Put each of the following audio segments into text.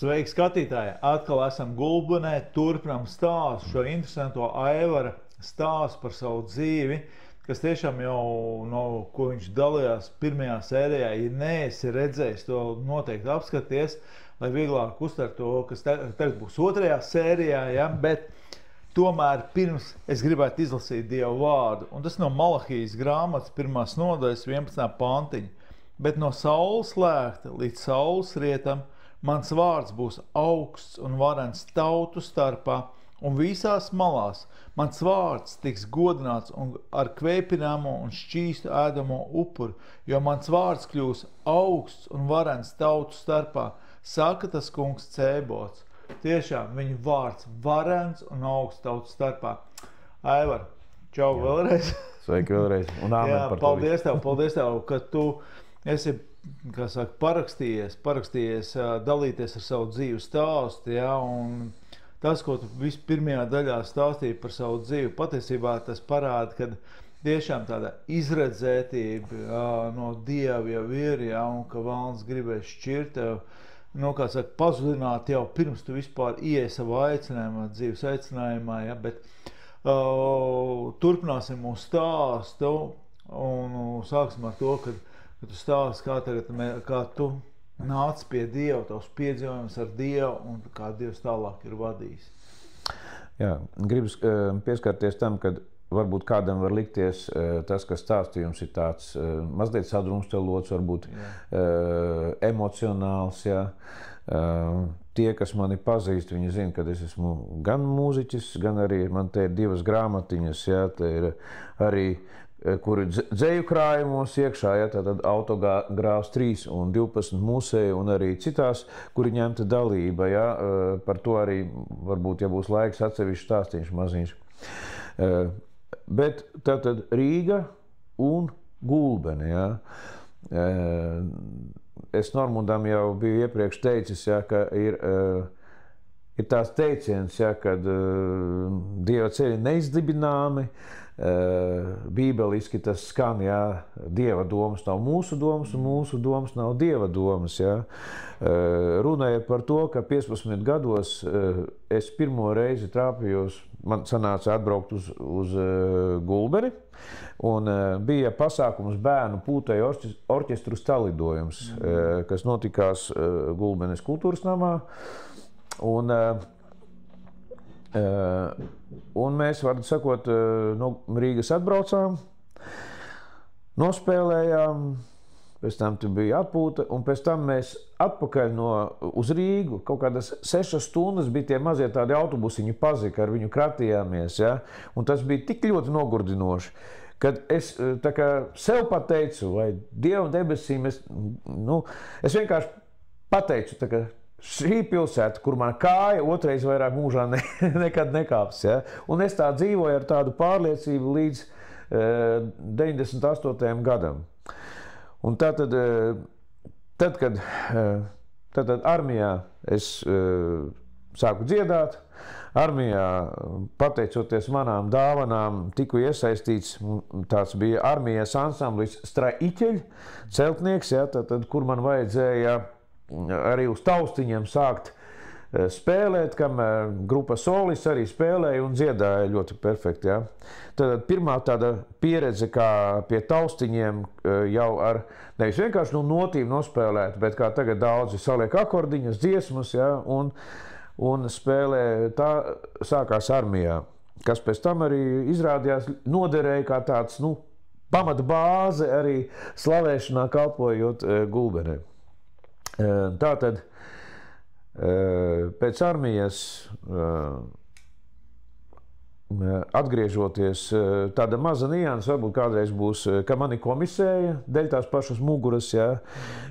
Sveiki, skatītāji! Atkal esam Gulbenē, turpinām stāstu, šo interesanto Aivara stāstu par savu dzīvi, kas tiešām jau, no ko viņš dalījās pirmajā sērijā, ja neesi redzējis, to noteikti apskaties, lai vieglāk uztvert to, kas tagad būs otrajā sērijā, ja? Bet tomēr pirms es gribētu izlasīt Dievu vārdu, un tas no Malahijas grāmatas 1. nodaļas 11. pantiņa. Bet no saules lēkta līdz saules rietam mans vārds būs augsts un varens tautu starpā, un visās malās mans vārds tiks godināts un ar kvēpināmo un šķīstu ēdamo upuru, jo mans vārds kļūs augsts un varens tautu starpā, saka tas kungs Cēbots. Tiešām viņa vārds varens un augsts tautu starpā. Aivar, čau vēlreiz. Sveiki vēlreiz. Un āmen par to visu. Paldies tev, ka tu esi, kā saka, parakstījies dalīties ar savu dzīvu stāstu, ja, un tas, ko tu pirmajā daļā stāstīji par savu dzīvi, patiesībā tas parāda, ka tiešām tāda izredzētība no Dieva jau ir, ja, un ka Valns gribēs šķirt tev, kā saka, pazudināt jau pirms tu vispār ieej savā aicinājumā, dzīves aicinājumā, ja, bet turpināsim mūsu stāstu un sāksim ar to, ka tu stāsti, kā tu nāc pie Dieva, tavs piedzīvojums ar Dievu un kā Dievs tālāk ir vadījis. Jā, gribas pieskarties tam, kad varbūt kādam var likties tas, ka stāstījums ir tāds mazliet sadrumstalots, varbūt emocionāls. Jā. Tie, kas mani pazīst, viņi zina, ka es esmu gan mūziķis, gan arī man te ir 2 grāmatiņas, jā, te ir arī kuri dzeju krājumos iekšā, ja, tātad autogrāfs 3 un 12 museju un arī citās, kuri ņemta dalība, ja, par to arī varbūt, ja būs laiks, atsevišķi stāstīšu maziņš. Bet tātad Rīga un Gulbene, ja. Es Normundam jau biju iepriekš teicis, ja, ka ir tās teiciens, ja, kad Dieva ceļi neizdibināmi, bībeliski tas skan, jā, Dieva domas nav mūsu domas un mūsu domas nav Dieva domas, jā. Runāja par to, ka 15 gados es pirmo reizi trāpījos, man sanāca atbraukt uz Gulbeni, un bija pasākums bērnu pūtēju orķestru stalidojums, kas notikās Gulbenes kultūras namā, un mēs, var sakot, no Rīgas atbraucām, nospēlējām, pēc tam bija atpūta, un pēc tam mēs atpakaļ uz Rīgu, kaut kādas 6 stundas bija tie mazie tādi autobusiņi pazika, ar viņu kratījāmies, ja? Un tas bija tik ļoti nogurdinoši, kad es tā kā sev pateicu, vai Dievu debesīm, es vienkārši pateicu, tā kā šī pilsēta, kur man kāja otrais vairāk mūžā nekad nekāps. Ja? Un es tā dzīvoju ar tādu pārliecību līdz 98. gadam. Un tātad, kad armijā es sāku dziedāt, armijā, pateicoties manām dāvanām, tiku iesaistīts, tāds bija armijas ansamblis Straiķeļi, celtnieks, ja? Tātad, kur man vajadzēja arī uz taustiņiem sākt spēlēt, kam grupa Solis arī spēlēja un dziedāja ļoti perfekti. Ja? Tad pirmā tāda pieredze, kā pie taustiņiem jau ar nevis vienkārši notīm nospēlēt, bet kā tagad daudzi saliek akordiņas, dziesmas, ja? Un spēlē, tā sākās armijā, kas pēc tam arī izrādījās noderēja kā tāds, pamata bāze arī slavēšanā kalpojot Gulbenē. Tātad pēc armijas atgriežoties, tāda maza nianse varbūt kādreiz būs, ka mani komisēja dēļ tās pašas muguras, ja,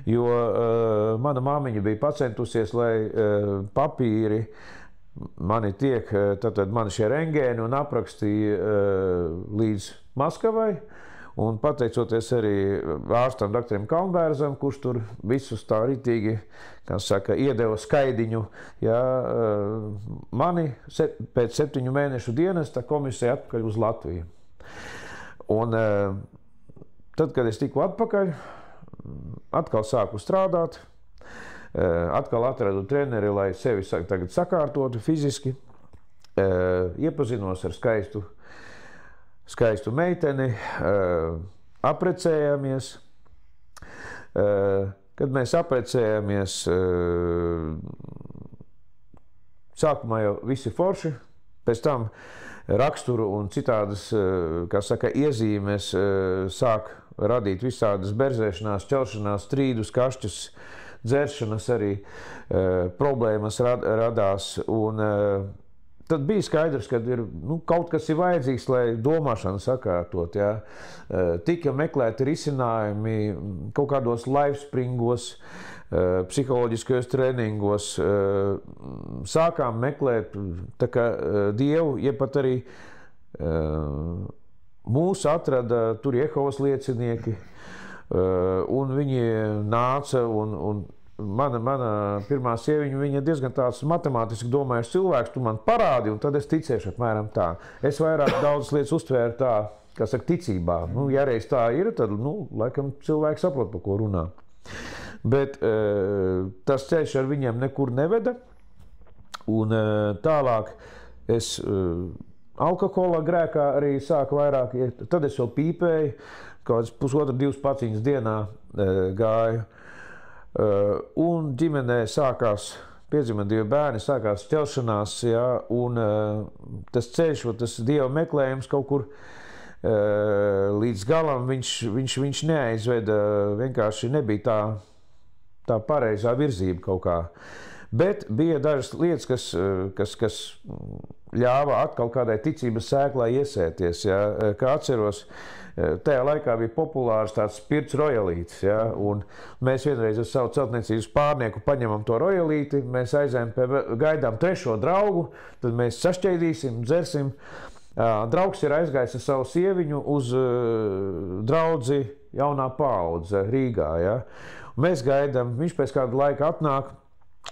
jo mana māmiņa bija pacentusies, lai papīri mani tiek, tātad mani šie rengēni un aprakstīja līdz Maskavai. Un pateicoties arī ārstam doktoram Kalnbērzam, kurš tur visus tā ritīgi, kā saka, iedeva skaidiņu, ja, mani pēc 7 mēnešu dienesta komisija atpakaļ uz Latviju. Un tad, kad es tiku atpakaļ, atkal sāku strādāt, atkal atradu treneri, lai sevi tagad sakārtotu fiziski. Iepazinos ar skaistu meiteni, aprecējāmies. Kad mēs aprecējāmies, sākumā jau visi forši, pēc tam raksturu un citādas, kā saka, iezīmes sāk radīt visādas berzēšanās, ķelšanās, strīdus, kašķus, dzeršanas arī problēmas radās. Un tad bija skaidrs, ka ir, kaut kas ir vajadzīgs, lai domāšanu sakārtot. Ja. Tika meklēti risinājumi kaut kādos livespringos, psiholoģiskajos treningos. Sākām meklēt tā kā Dievu, jeb pat arī mūs atrada tur Jehovas liecinieki, un viņi nāca un Mana pirmā sieviņa, viņa diezgan tāds matemātiski domājuši cilvēks, tu man parādi, un tad es ticēšu apmēram tā. Es vairāk daudzas lietas uztvēru tā, kā saka, ticībā. Ja reiz tā ir, tad, laikam cilvēks saprot, par ko runā. Bet tas ceļš ar viņiem nekur neveda, un tālāk es alkohola grēkā arī sāku vairāk, tad es vēl pīpēju, kaut kāds 1,5–2 paciņas dienā gāju. Un ģimenē sākās, piedzima 2 bērni, sākās ķelšanās, ja, un tas ceļš, tas Dieva meklējums kaut kur līdz galam viņš neaizveda, vienkārši nebija tā pareizā virzība kaut kā. Bet bija dažas lietas, kas ļāva atkal kādai ticības sēklai iesēties. Ja. Kā atceros, tajā laikā bija populārs tāds spirts rojalītis. Ja, un mēs vienreiz ar savu celtniecības pārnieku paņemam to rojalīti, mēs aizējam gaidām 3. draugu, tad mēs sašķeidīsim, dzersim. Draugs ir aizgājis ar savu sieviņu uz draudzi jaunā paudze Rīgā. Ja. Mēs gaidām, viņš pēc kāda laika atnāk,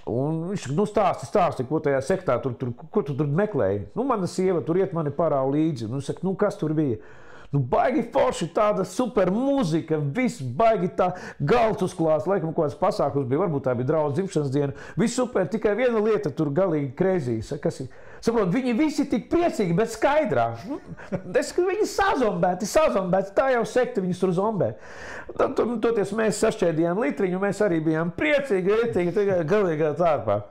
un viņš stāsti, ko tajā sektā, ko tu tur meklēji. Mana sieva tur iet mani parāv līdzi. Saka, kas tur bija? Baigi forši, tāda super muzika, viss baigi tā galds uzklās, laikam kaut kāds pasākums bija, varbūt tā bija draudzes dzimšanas diena. Viss super, tikai viena lieta tur galīgi kreizīs. Kas ir? Saprot, viņi visi tik priecīgi, bet skaidrā. Viņi sazombēti, tā jau sekta viņus tur zombē. Toties mēs sašķēdījām litriņu, mēs arī bijām priecīgi, galīgā tārpā.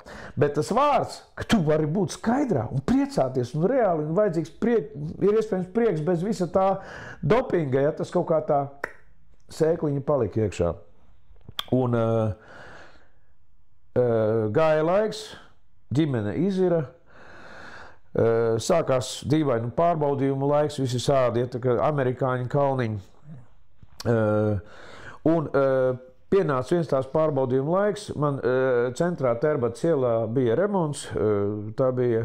Bet tas vārds, ka tu vari būt skaidrā un priecāties un reāli, un vajadzīgs ir iespējams prieks bez visa tā dopinga, ja tas kaut kā tā sēkliņa palika iekšā. Un gāja laiks, ģimene izira, sākās dīvainu pārbaudījumu laiks, visi sādi, ja tā kā amerikāņu kalniņi. Un pienāca viens tās pārbaudījuma laiks, man centrā Terbats ielā bija remonts, tā bija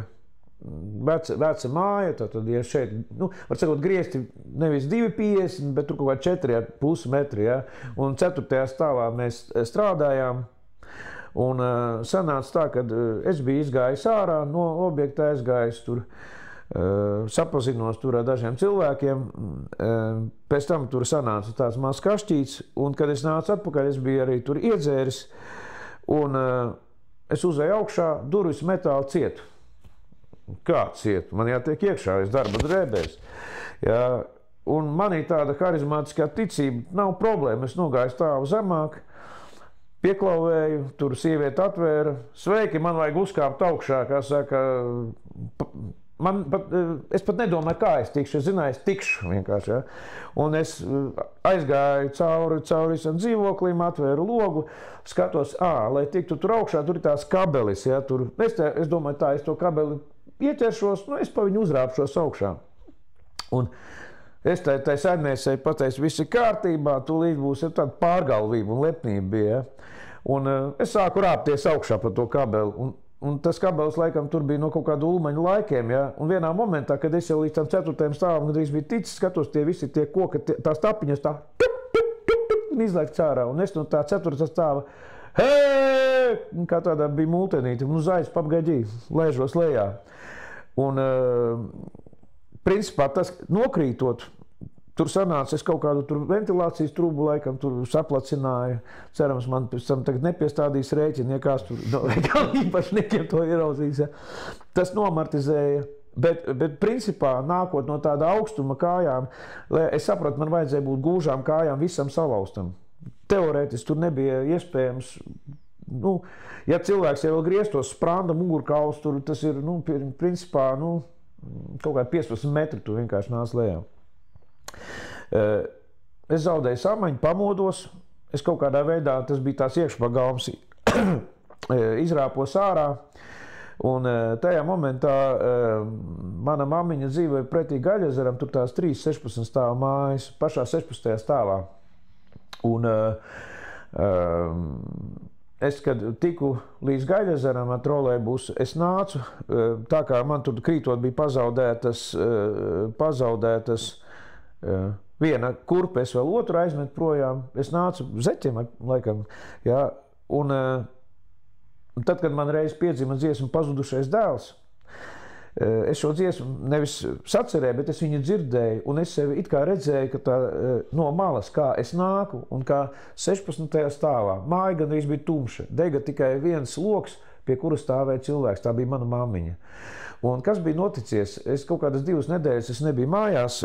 veca māja, tad ja šeit, var sakot, griezti nevis 2,50, bet tur kaut kā 4,5 metri, ja? Un 4. stāvā mēs strādājām. Un sanāca tā, ka es biju izgājis ārā no objekta, aizgājis tur, sapazinos tur ar dažiem cilvēkiem. Pēc tam tur sanāca tāds mazs kašķīts, un kad es nācu atpakaļ, es biju arī tur iedzēris, un es uzēju augšā, durvis metāli cietu. Kā cietu? Man jātiek iekšā, es darba drēbēs. Ja, un manī tāda harizmātiskā ticība nav problēma, es nogāju stāvu zemāk, pieklauvēju, tur sieviete atvēra. Sveiki, man vajag uzkāpt augšā, kā saka. Es pat nedomāju, kā es tikšu. Es zināju, es tikšu vienkārši. Ja? Un es aizgāju cauri visam dzīvoklim, atvēru logu, skatos, lai tiktu tur augšā, tur ir tās kabelis. Ja? Es domāju, tā, es to kabeli ieķeršos, es pa viņu uzrāpšos augšā. Un es tai saimniecei pateicu, viss ir kārtībā, tūlīt būs tāda pārgalvība un lepnība bija. Ja? Un es sāku rāpties augšā pa to kabeli. Un tas kabelis laikam tur bija no kaut kādu ulmaņu laikiem. Ja? Un vienā momentā, kad es jau līdz tam 4. stāvam gandrīz biju ticis, skatos, tie visi tie koki, tās tapiņas tā izlaik cārā. Un es no tā 4. stāva, hei! Kā tādā bija multenīte, un uz aiz papgaidī, lēžos lejā. Un principā tas nokrītot, tur sanāca, es kaut kādu tur ventilācijas trūbu laikam tur saplacināju. Cerams, man pēc tam tagad nepiestādīs rēķini, ja kāds tur īpašniekiem to ieraudzīs. Ja. Tas nomartizēja. Bet principā, nākot no tāda augstuma kājām, es sapratu, man vajadzēja būt gūžām kājām visam salauztam. Teorētiski tur nebija iespējams, nu, ja cilvēks jau vēl grieztos spranda mugurkauls, tur tas ir, nu, principā, nu, kaut kā 15 metri tu vienkārši nāc lejā. Es zaudēju samaņu, pamodos, es kaut kādā veidā, tas bija tās iekšpagalms, izrāpos ārā. Un tajā momentā mana mammiņa dzīvoja pretī Gaļezeram, tur tās 3 16 stāvu mājas, pašā 16. stāvā. Un es, kad tiku līdz Gaļezeram ar trolejbusu, es nācu, tā kā man tur krītot bija pazaudētas viena kurpe, es vēl otru aizmetu projām, es nācu zeķiem, laikam, jā, un tad, kad man reiz piedzima dziesma Pazudušais dēls, es šo dziesmu nevis sacerēju, bet es viņu dzirdēju, un es sevi it kā redzēju, ka tā no malas, kā es nāku, un kā 16. stāvā, māja gandrīz bija tumša, dega tikai viens loks, pie kura stāvēja cilvēks, tā bija mana mammiņa. Un kas bija noticies? Es kaut kādas 2 nedēļas es nebiju mājās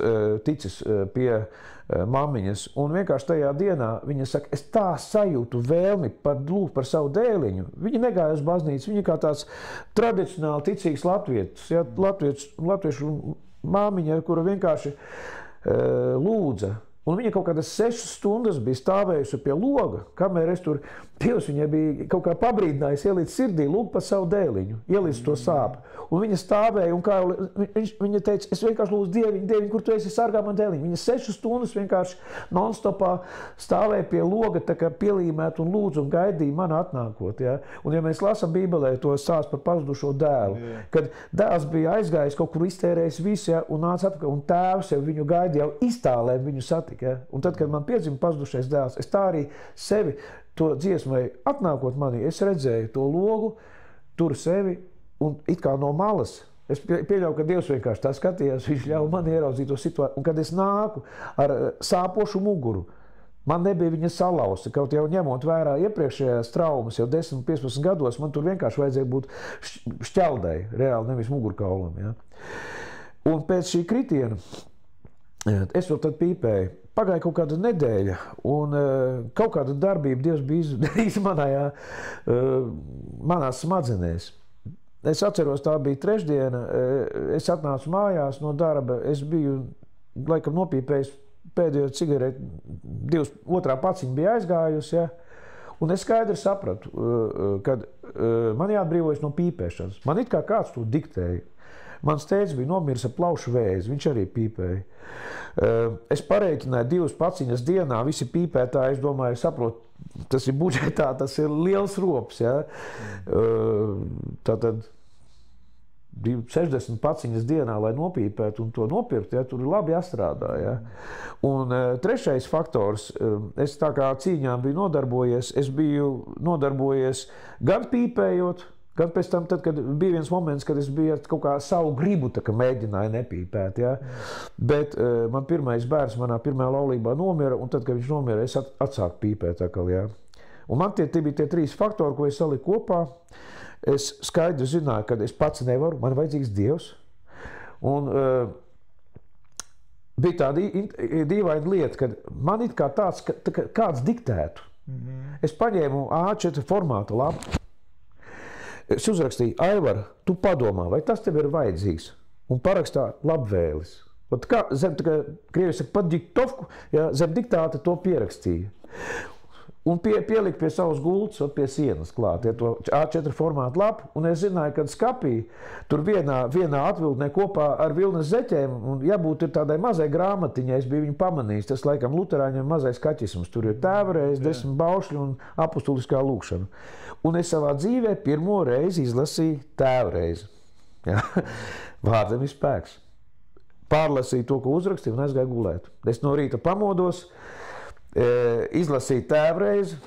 ticis pie mammiņas, un vienkārši tajā dienā viņa saka, es tā sajūtu vēlmi lūgt par savu dēliņu. Viņa negāja uz baznīcu, viņa kā tāds tradicionāli ticīgs latvietis, ja, latviešu mammiņa, kura vienkārši lūdza. Un viņa kaut kādas 6 stundas bija stāvējusi pie loga, kamēr es tur, Dievs viņai bija kaut kā pabrīdinājis, ielīdz sirdī, lūgt par savu dēliņu, ielīdz to sāpu. Un viņa stāvēja, un kā viņa teica, es vienkārši lūdzu Dieviņu, kur tu esi, sargā man dēliņu. Viņa 6 stundas vienkārši non-stopā stāvēja pie loga, tā kā pielīmēt un lūdzu un gaidīja man atnākot. Ja? Un ja mēs lasam Bībelē to stāstu par pazudušo dēlu, kad dēls bija aizgājis, kaut kur iztērējis visu, ja, un nāca atpakaļ, un tēvs jau viņu gaidīja, jau iztālēm viņu satika. Ja? Un tad, kad man piedzima pazudušais dēls, es tā arī sevi to dziesmai atnākot manī, es redzēju to logu, tur sevi, un it kā no malas. Es pieļauju, ka Dievs vienkārši tā skatījās, viņš ļauj man ieraudzīt to situāciju. Un kad es nāku ar sāpošu muguru, man nebija viņa salauzta, kaut jau ņemot vērā iepriekšējās traumas, jau 10-15 gados, man tur vienkārši vajadzēja būt šķeldai, reāli nevis mugurkaulam. Ja? Un pēc šī kritiena es vēl tad pīpēju. Pagāja kaut kāda nedēļa, un kaut kāda darbība Dievs bija izdarījis manās smadzenēs. Es atceros, tā bija trešdiena, es atnācu mājās no darba, es biju, laikam, nopīpējis pēdējo cigareti, 2 paciņa bija aizgājusi, ja? Un es skaidri sapratu, kad man jāatbrīvojas no pīpēšanas. Man it kā kāds to diktēja. Mans tēvs bija nomiris ar plaušu vēzi, viņš arī pīpēja. Es parēķināju 2 paciņas dienā, visi pīpētāji, es domāju, saprotu, tas ir budžetā, tas ir liels rops. Ja? Tātad 60 paciņas dienā, lai nopīpētu un to nopirkt, ja? Tur ir labi jāstrādā. Ja? Un trešais faktors, es tā kā cīņām biju nodarbojies, es biju nodarbojies gan pīpējot, gan pēc tam, tad, kad bija viens moments, kad es biju kaut kā savu gribu mēģināju nepīpēt. Ja? Bet man pirmais bērns manā pirmajā laulībā nomira, un tad, kad viņš nomira, es atsāku pīpēt atkal. Ja? Un man tie bija tie 3 faktori, ko es saliku kopā. Es skaidri zināju, ka es pats nevaru, man vajadzīgs Dievs. Un bija tāda dīvaina lieta, kad man it kā tāds, kāds diktētu. Es paņēmu A4 formāta lapu. Es uzrakstīju, Aivar, tu padomā, vai tas tev ir vajadzīgs? Un parakstā labvēlis. Kā, zem, krievi saka, pat diktovku, ja, zem diktāta to pierakstīja. Un pielika pie savas gultas, pie sienas klāt, ja, to A4 formātu lapu. Un es zināju, kad skapī tur vienā atviltnē kopā ar vilnas zeķēm, un jābūt ir tādai mazai grāmatiņai, es biju viņu pamanījis, tas laikam luterāņiem mazais kaķisms. Tur ir tēvreiz, 10 baušļi un apustuliskā lūkšana. Un es savā dzīvē pirmo reizi izlasīju tēvreizi. Ja? Vārdam ir spēks. Pārlasīju to, ko uzrakstīju, un aizgāju gulēt. Es no rīta pamodos, izlasīju tēvreizi,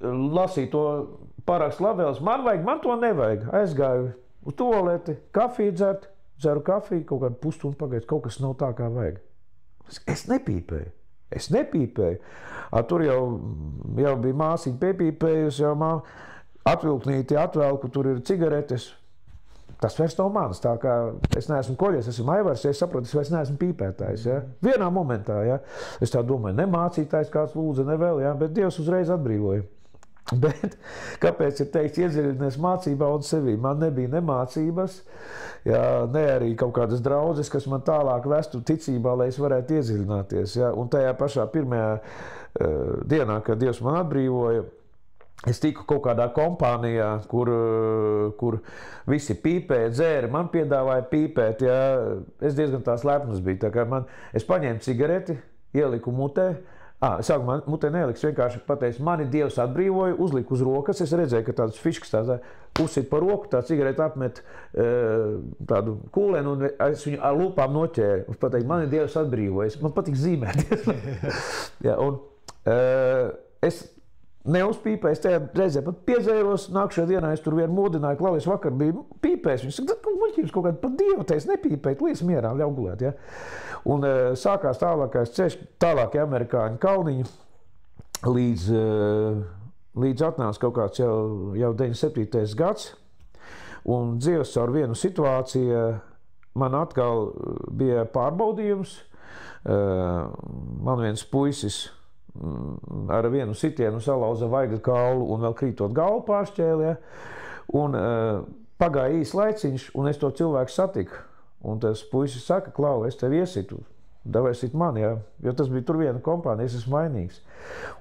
lasīju to parakstu labvēles. Man to nevajag. Aizgāju uz tualeti, kafiju dzert, dzeru kafiju, kaut kādu pusstundu pagaidu, kaut kas nav tā, kā vajag. Es nepīpēju. Tur jau bija māsīņa piepīpējusi, jau atvilknīti atvelku, tur ir cigaretes. Tas vairs nav mans, tā kā es neesmu koļies, esmu Aivars, ja es saprotu, es vairs neesmu pīpētājs, ja. Vienā momentā, ja. Es tā domāju, ne mācītājs kāds lūdza, ne vēl, ja, bet Dievs uzreiz atbrīvoja. Bet kāpēc ir teikts iedziļinies mācībā un sevī? Man nebija ne mācības, ja, ne arī kaut kādas draudzes, kas man tālāk vestu ticībā, lai es varētu iedziļināties, ja. Un tajā pašā pirmajā dienā, kad Dievs man atbrīvoja, es tiku kaut kādā kompānijā, kur visi pīpēja, dzēra, man piedāvāja pīpēt, ja. Es diezgan tās lepnas biju, tā kā es paņēmu cigareti, ieliku mutē, sākumā mutē neliks, vienkārši pateicu, mani Dievs atbrīvoja, uzliku uz rokas, es redzēju, ka tāds fiškas tā uzsit pa roku, tā cigareti apmet tādu kūlēnu, un es viņu ar lūpām noķēru, pateicu, mani Dievs atbrīvoja, man patīk zīmēt. Ja, un es neuzpīpēju, es tajā reizē pat piedzēros, nākšajā dienā es tur vienu modināju, Klaudies vakar bija pīpējis, viņš saka, muļķības kaut kāda pat Dievu, te es nepīpēju, liec mierā, ļauj gulēt, ja. Un sākās tālākais ceļš, tālākie amerikāņu kalniņi, līdz atnāca kaut kāds jau 97. gads, un dzīves caur vienu situāciju, man atkal bija pārbaudījums, man viens puisis ar vienu sitienu salauza vaiga kaulu un vēl krītot galvu pāršķēlē. Un pagāja īs laiciņš, un es to cilvēku satiku. Un tas puisis saka, Klau, es tev iesitu, davai sit man, ja? Jo tas bija tur viena kompānija, es esmu vainīgs.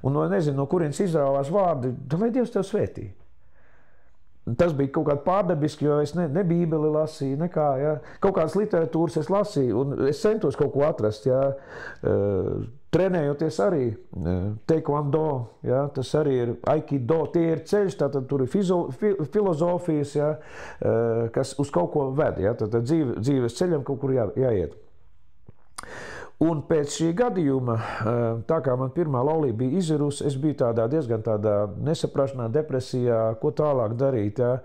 Un nezinu, no kurienes izrāvās vārdi, lai Dievs tev svētī. Tas bija kaut kāds pārdabiski, jo es ne bībeli lasīju, nekā, ja. Kaut kādas literatūras es lasīju, un es centos kaut ko atrast, ja. Trenējoties arī taekwondo, ja. Tas arī ir aikido, tie ir ceļš, tātad tur ir filozofijas, ja, kas uz kaut ko ved, ja. Tātad dzīves ceļam kaut kur jāiet. Un pēc šī gadījuma, tā kā man pirmā laulība bija izirusi, es biju diezgan tādā nesaprašanā, depresijā, ko tālāk darīt. Ja.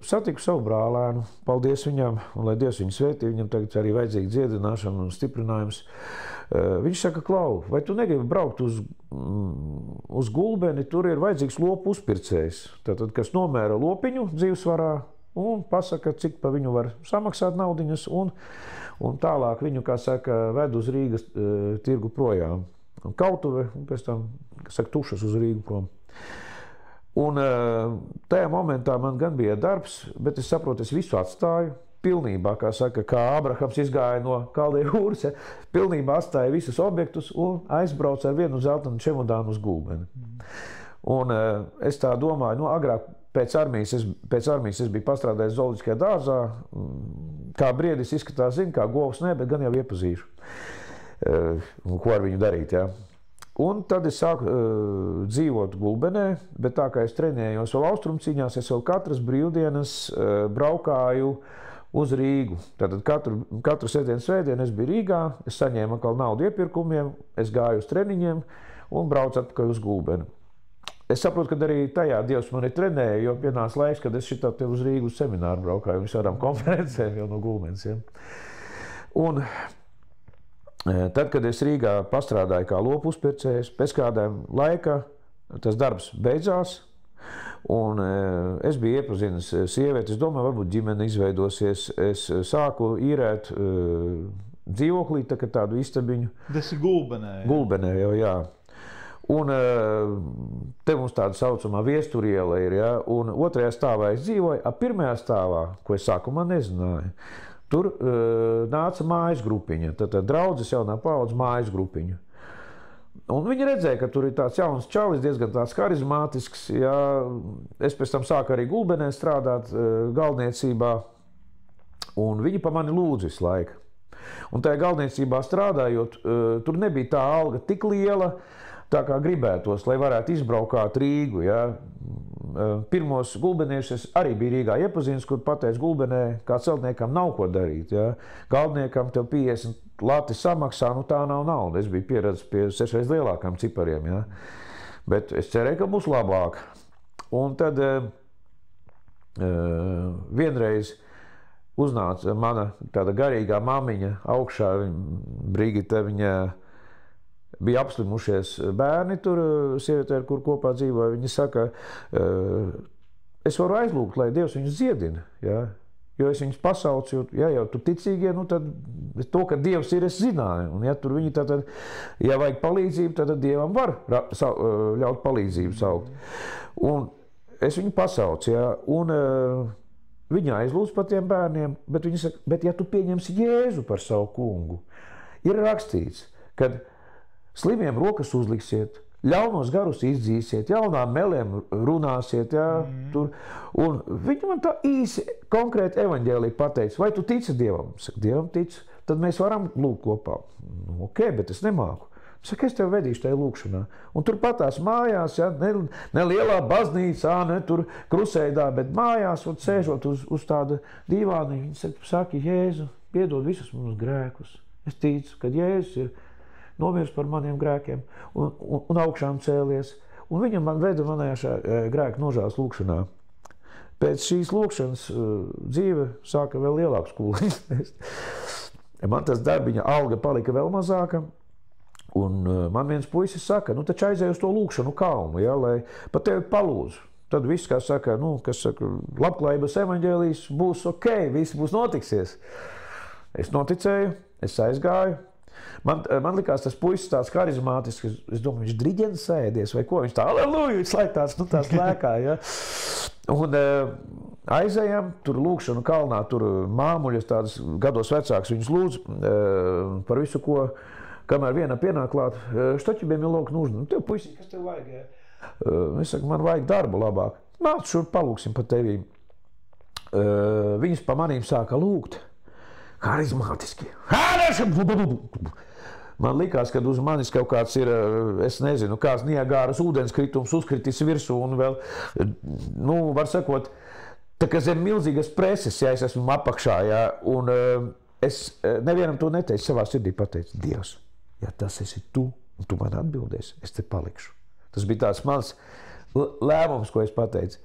Satiku savu brālēnu, paldies viņam, un lai Dievs viņu svētī, viņam tagad arī vajadzīga dziedināšana un stiprinājums. Viņš saka, Klau, vai tu negribi braukt uz Gulbeni, tur ir vajadzīgs lopu uzpircējs, tātad, kas nomēra lopiņu dzīvesvarā un pasaka, cik pa viņu var samaksāt naudiņas, un tālāk viņu, kā saka, ved uz Rīgas tirgu projām. Un kautuve, un pēc tam, kas saka, tušas uz Rīgu prom. Un tajā momentā man gan bija darbs, bet es saprotu, es visu atstāju. Pilnībā, kā saka, kā Abrahams izgāja no Kaldeju jūras, ja, pilnībā atstāja visus objektus un aizbrauca ar vienu zeltainu čemodānu uz Gulbeni. Un es tā domāju, agrāk pēc armijas es biju pastrādājis zooloģiskajā dārzā, kā briedis izskatās, zinu, kā govs, bet gan jau iepazīšu, ko ar viņu darīt, ja. Un tad es sāku dzīvot Gulbenē, bet tā kā es trenējos vēl austrumcīņās, es vēl katras brīvdienas braukāju uz Rīgu. Tātad katru svētdienu es biju Rīgā, es saņēmu atkal naudu iepirkumiem, es gāju uz treniņiem un braucu atpakaļ uz Gulbeni. Es saprotu, ka arī tajā Dievs mani trenēja, jo pienāca laiks, kad es šitā te uz Rīgu uz semināru braukāju visādām konferencēm jau no Gulbenes. Ja. Un tad, kad es Rīgā pastrādāju kā lopu uzpircējs, pēc kādām laika tas darbs beidzās, un es biju iepazinis sievieti, es domāju, varbūt ģimene izveidosies, es sāku īrēt dzīvoklī, tādu istabiņu. Tas ir Gulbenē. Ja? Gulbenē jau, jā. Un te mums tāda saucamā Viesturiela ir, ja? Un otrajā stāvā es dzīvoju, pirmajā stāvā, ko es sākumā nezināju, tur nāca mājas grupiņa, tad draudzes jaunā paudze mājas grupiņa. Un viņi redzēja, ka tur ir tāds jauns čalis, diezgan tāds harizmātisks. Ja. Es pēc tam sāku arī Gulbenē strādāt galdniecībā, un viņi pa mani lūdza visu laiku. Un tajā galdniecībā strādājot, tur nebija tā alga tik liela, tā kā gribētos, lai varētu izbraukāt Rīgu. Ja. Pirmos gulbeniešus arī bija Rīgā iepazīstināts, kur pateica Gulbenē, kā celtniekam nav ko darīt. Ja. Galdniekam tev 50 lati samaksā, tā nav nauda. Es biju pieredzis pie 6 reizes lielākām cipariem. Ja. Bet es cerēju, ka būs labāk. Un tad vienreiz uznāca mana tāda garīgā māmiņa augšā, Brigita, viņa bija apslimušies bērni tur, sievietē, ar kur kopā dzīvoja. Viņa saka, es varu aizlūgt, lai Dievs viņus dziedina, ja? Jo es viņus pasaucu, ja jau tur ticīgie, nu tad to, ka Dievs ir, es zināju. Un ja tur viņi tad, ja vajag palīdzību, tad Dievam var ļaut palīdzību saukt. Un es viņu pasaucu, ja, un viņa aizlūdz par tiem bērniem, bet viņa saka, bet ja tu pieņemsi Jēzu par savu kungu, ir rakstīts, kad slimiem rokas uzliksiet, ļaunos garus izdzīsiet, jaunām melēm runāsiet, jā, tur. Un viņi man tā īsi konkrēti evaņģēlī pateica, vai tu tici Dievam? Saka, Dievam tici, tad mēs varam lūgt kopā. Nu, ok, bet es nemāku. Saka, es tev vedīšu tajā lūkšanā. Un tur patās mājās, ja, ne lielā baznīcā, ne tur kruseidā, bet mājās, un sēžot uz tāda dīvāna, viņi saka, Jēzu, piedod visus mums grēkus. Es ticu, ka Jēzus ir nomirs par maniem grēkiem un augšām cēlies. Un viņam man veda manējā grēka nožēlas lūkšanā. Pēc šīs lūkšanas dzīve sāka vēl lielāks kūliņas. Man tas darbiņa alga palika vēl mazāka. Un man viens puisis saka, nu taču aizēj uz to lūkšanu kalnu, ja, lai pa tevi palūdzu. Tad viss, kā saka, labklājības evaņģēlijs būs ok, viss būs notiksies. Es noticēju, es aizgāju. Man likās tas puisis tāds harizmātisks, es domāju, viņš driģens sēdies vai ko, viņš tā, aleluja, viņš laik tāds lēkā, ja. Un aizējām, tur lūkšanu kalnā, tur māmuļas tādas gados vecāks, viņus lūdz par visu, ko, kamēr viena pienāk klāt, što тебе, милок, нужно? Nu, tev puisi, kas tev vajag, ja? Es saku, man vajag darbu labāk. Nāc šur, palūksim pa tevī. Viņas pa manīm sāka lūgt. Harizmātiski. Man likās, ka uz manis kaut kāds ir, es nezinu, kāds Niagāras ūdenskritums uzkritis virsū un vēl, nu, var sakot, tā kā zem milzīgas preses, ja es esmu apakšā, ja, un es nevienam to neteicu, savā sirdī pateicu, Dievs, ja tas esi tu, un tu man atbildēsi, es te palikšu. Tas bija tāds mans lēmums, ko es pateicu.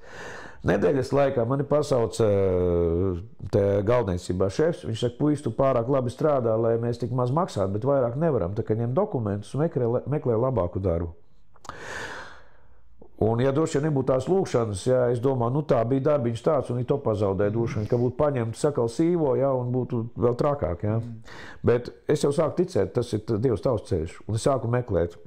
Nedēļas laikā mani pasauca galvniecībā šefs. Viņš saka, puiši, tu pārāk labi strādā, lai mēs tik maz maksātu, bet vairāk nevaram. Tā kā ņem dokumentus un meklē labāku darbu. Un, ja droši vien nebūtu tās lūkšanas, ja, es domāju, nu tā bija darbiņš tāds un to pazaudēja droši vien, ka būtu paņemti sakal sīvo, ja, un būtu vēl trakāk. Ja. Bet es jau sāku ticēt, tas ir Dievs tavs ceļš, un es sāku meklēt.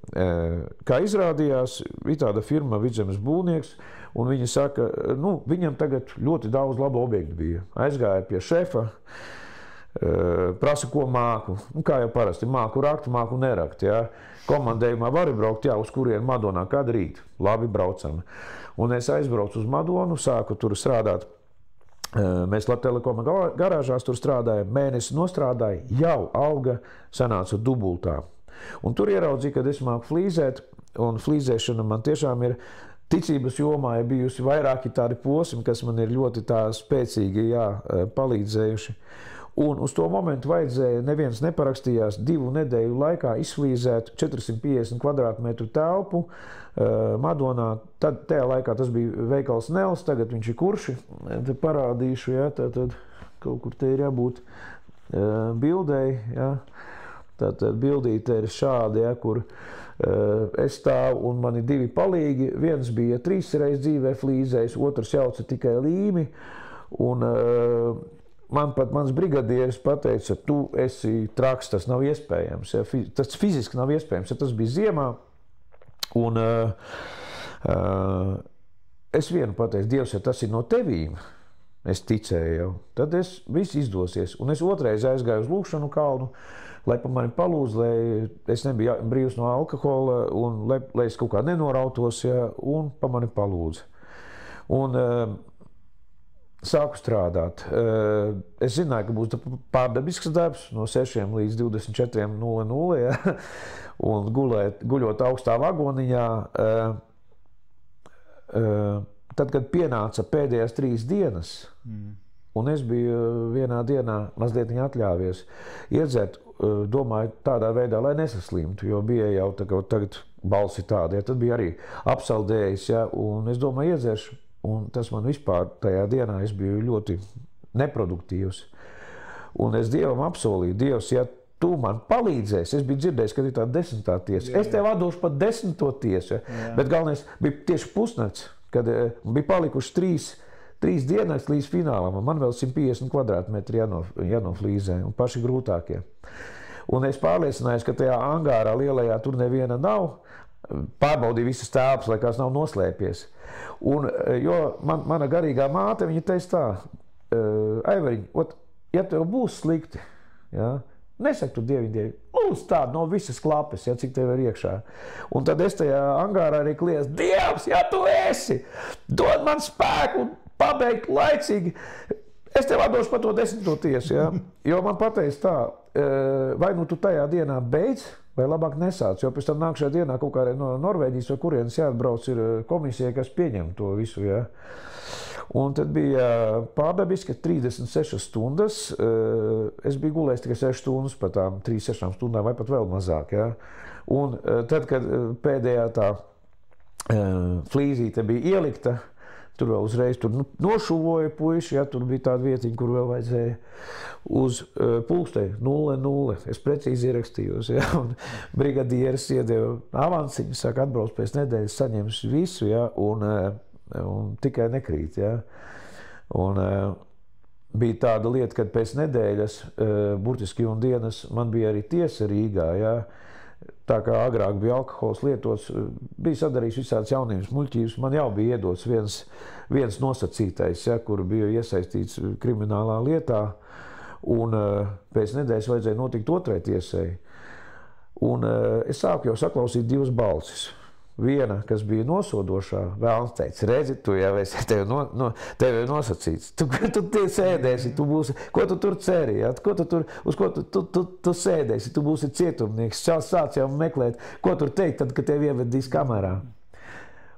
Kā izrādījās, ir tāda firma Vidzemes būvnieks, un viņi saka, nu, viņam tagad ļoti daudz labu objektu bija. Aizgāja pie šefa, prasa, ko māku. Nu, kā jau parasti, māku rakt, māku nerakt. Ja. Komandējumā vari braukt, jā, uz kurien Madonā, kādu rīt. Labi, braucam. Un es aizbraucu uz Madonu, sāku tur strādāt. Mēs Lattelekoma garāžās tur strādājam, mēnesi nostrādāja, jau alga sanāca dubultā. Un tur ieraudzīju, kad es māku flīzēt, un flīzēšana man tiešām ir ticības jomā ir bijusi vairāki tādi posmi, kas man ir ļoti tā spēcīgi palīdzējuši. Un uz to momentu vajadzēja, neviens neparakstījās 2 nedēļu laikā izflīzēt 450 kvadrātmetru telpu Madonā. Tad tajā laikā tas bija veikals Nels, tagad viņš ir Kurši. Te parādīšu, ja, tad kaut kur te ir jābūt bildei, ja. Tātad bildīte ir šādi, ja, kur es stāvu un mani 2 palīgi. Viens bija 3 reizes dzīvē flīzējis, otrs jauca tikai līmi. Un man pat mans brigadieris pateica, tu esi traks, tas nav iespējams. Ja, tas fiziski nav iespējams, ja tas bija ziemā. Un es vienu pateicu, Dievs, ja tas ir no tevīm, es ticēju jau, tad viss izdosies. Un es otrais aizgāju uz lūkšanu kalnu, lai pa mani palūdz, lai es nebiju brīvs no alkohola un lai es kaut kā nenorautos, ja, un pa mani palūdz. Un sāku strādāt. Es zināju, ka būs pārdabisks darbs no 6 līdz 24:00, ja, un guļot augstā vagoniņā. Tad, kad pienāca pēdējās 3 dienas, un es biju vienā dienā mazliet atļāvies iedzert, domāju tādā veidā, lai nesaslimtu, jo bija jau tagad balsi tāda, ja, tad bija arī apsaldējis, ja, un es domāju iedzeršu, un tas man vispār tajā dienā es biju ļoti neproduktīvs. Un es Dievam apsolīju, Dievs, ja tu man palīdzēsi, es biju dzirdējis, ka ir tā 10. tiesa. Es tev atdošu pat 10. tiesu, bet galvenais bija tieši pusnakts, kad bija palikuši 3 dienas līdz finālam, un man vēl 150 kvadrātmetri jānoflīzē, un paši grūtākie. Un es pārliecinājos, ka tajā angārā lielajā tur neviena nav, pārbaudīju visas telpas, lai kāds nav noslēpies. Un, jo mana garīgā māte, viņa teica tā, Aivariņ, ja tev būs slikti, ja, nesaki tu Dievi, lūdzu tādu no visas klapes, ja, cik tev ir iekšā. Un tad es tajā angārā arī kliedzu, Dievs, ja tu esi, dod man spēku un pabeigt laicīgi, es tev atdošu par to 10. tiesu, ja. Jo man pateica tā, vai nu tu tajā dienā beidz, vai labāk nesāc, jo pēc tam nākšajā dienā kaut kā no Norvēģijas vai kurienes jāatbrauc ir komisija, kas pieņem to visu, ja. Un tad bija pārdabiski 36 stundas, es biju gulējis tikai 6 stundas par tām 3-6 stundām vai pat vēl mazāk, ja. Un tad, kad pēdējā tā flīzīte bija ielikta, tur vēl uzreiz nošuvoja puiši, ja, tur bija tāda vietiņa, kur vēl vajadzēja uz pulkstei 0-0. Es precīzi ierakstījos, ja, un brigadieris iedeva avansiņu, saka, atbrauc pēc nedēļas, saņems visu, ja, un tikai nekrīt, ja. Un bija tāda lieta, kad pēc nedēļas, burtiski un dienas, man bija arī tiesa Rīgā, ja. Tā kā agrāk bija alkohols lietots, bija sadarījis visādas jaunības muļķības, man jau bija iedots viens nosacītais, ja, kur bija iesaistīts kriminālā lietā, un pēc nedēļas vajadzēja notikt otrai tiesai. Un es sāku jau saklausīt 2 balsis. Viena, kas bija nosodošā, vēlams teica, redzi, tu jau esi, tev ir nosacīts, tu sēdēsi, tu būsi, ko tu tur ceri, ja? Uz ko tu sēdēsi, tu būsi cietumnieks, sāc jau meklēt, ko tur teikt, tad, kad tev ievedīs kamerā.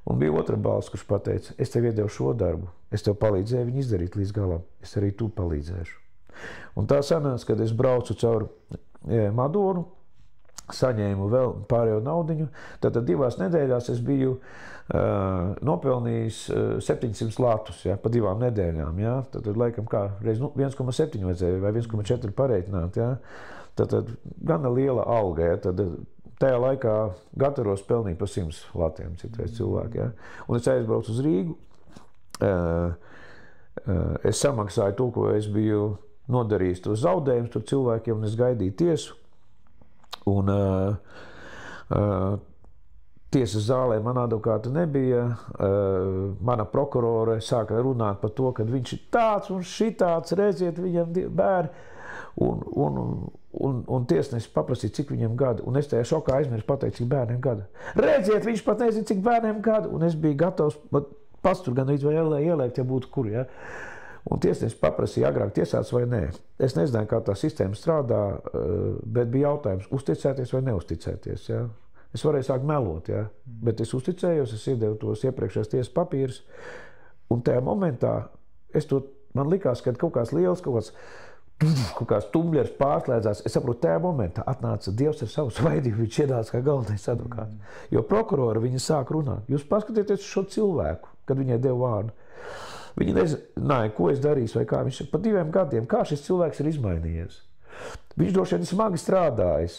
Un bija otra balss, kurš pateica, es tev iedevu šo darbu, es tev palīdzēju viņu izdarīt līdz galam, es arī tu palīdzēšu. Un tā sanāca, kad es braucu caur Madonu, saņēmu vēl pārējo naudiņu, tad 2 nedēļās es biju nopelnījis 700 latus, ja, pa 2 nedēļām, ja. Tad laikam kā reiz 1,7 vajadzēja vai 1,4 pareiķināt, ja. Tad gana liela alga, ja. Tad tajā laikā gatavos pelnīt pa 100 latiem citreiz cilvēki, ja. Un es aizbraucu uz Rīgu, es samaksāju to, ko es biju nodarījis tos zaudējumus tur cilvēkiem, un es gaidīju tiesu. Un tiesas zālē man advokāta nebija, mana prokurore sāka runāt par to, ka viņš ir tāds un šitāds, redziet, viņam bērni, un tiesnesis paprasīja, cik viņam gadu, un es tajā šokā aizmirsu pateikt, cik bērniem gadu. Redziet, viņš pat nezina, cik bērniem gadu, un es biju gatavs pats tur gan līdz vai ieliekt, ja būtu kur, ja. Un tiesnesis paprasīja agrāk tiesāts vai nē. Es nezināju, kā tā sistēma strādā, bet bija jautājums, uzticēties vai neuzticēties. Ja? Es varēju sākt melot, ja? Bet es uzticējos, es iedevu tos iepriekšējās tiesas papīrus, un tajā momentā man likās, ka kaut kāds tumbļers pārslēdzās. Es saprotu, tajā momentā atnāca Dievs ar savu svaidību, viņš iedāca kā galvenais advokāts. Jo prokurori viņa sāk runāt. Jūs paskatieties uz šo cilvēku, kad viņai deva vārdu. Viņi nezināja, ko es darīšu vai kā. Viņš pa 2 gadiem, kā šis cilvēks ir izmainījies. Viņš droši vien ir smagi strādājis,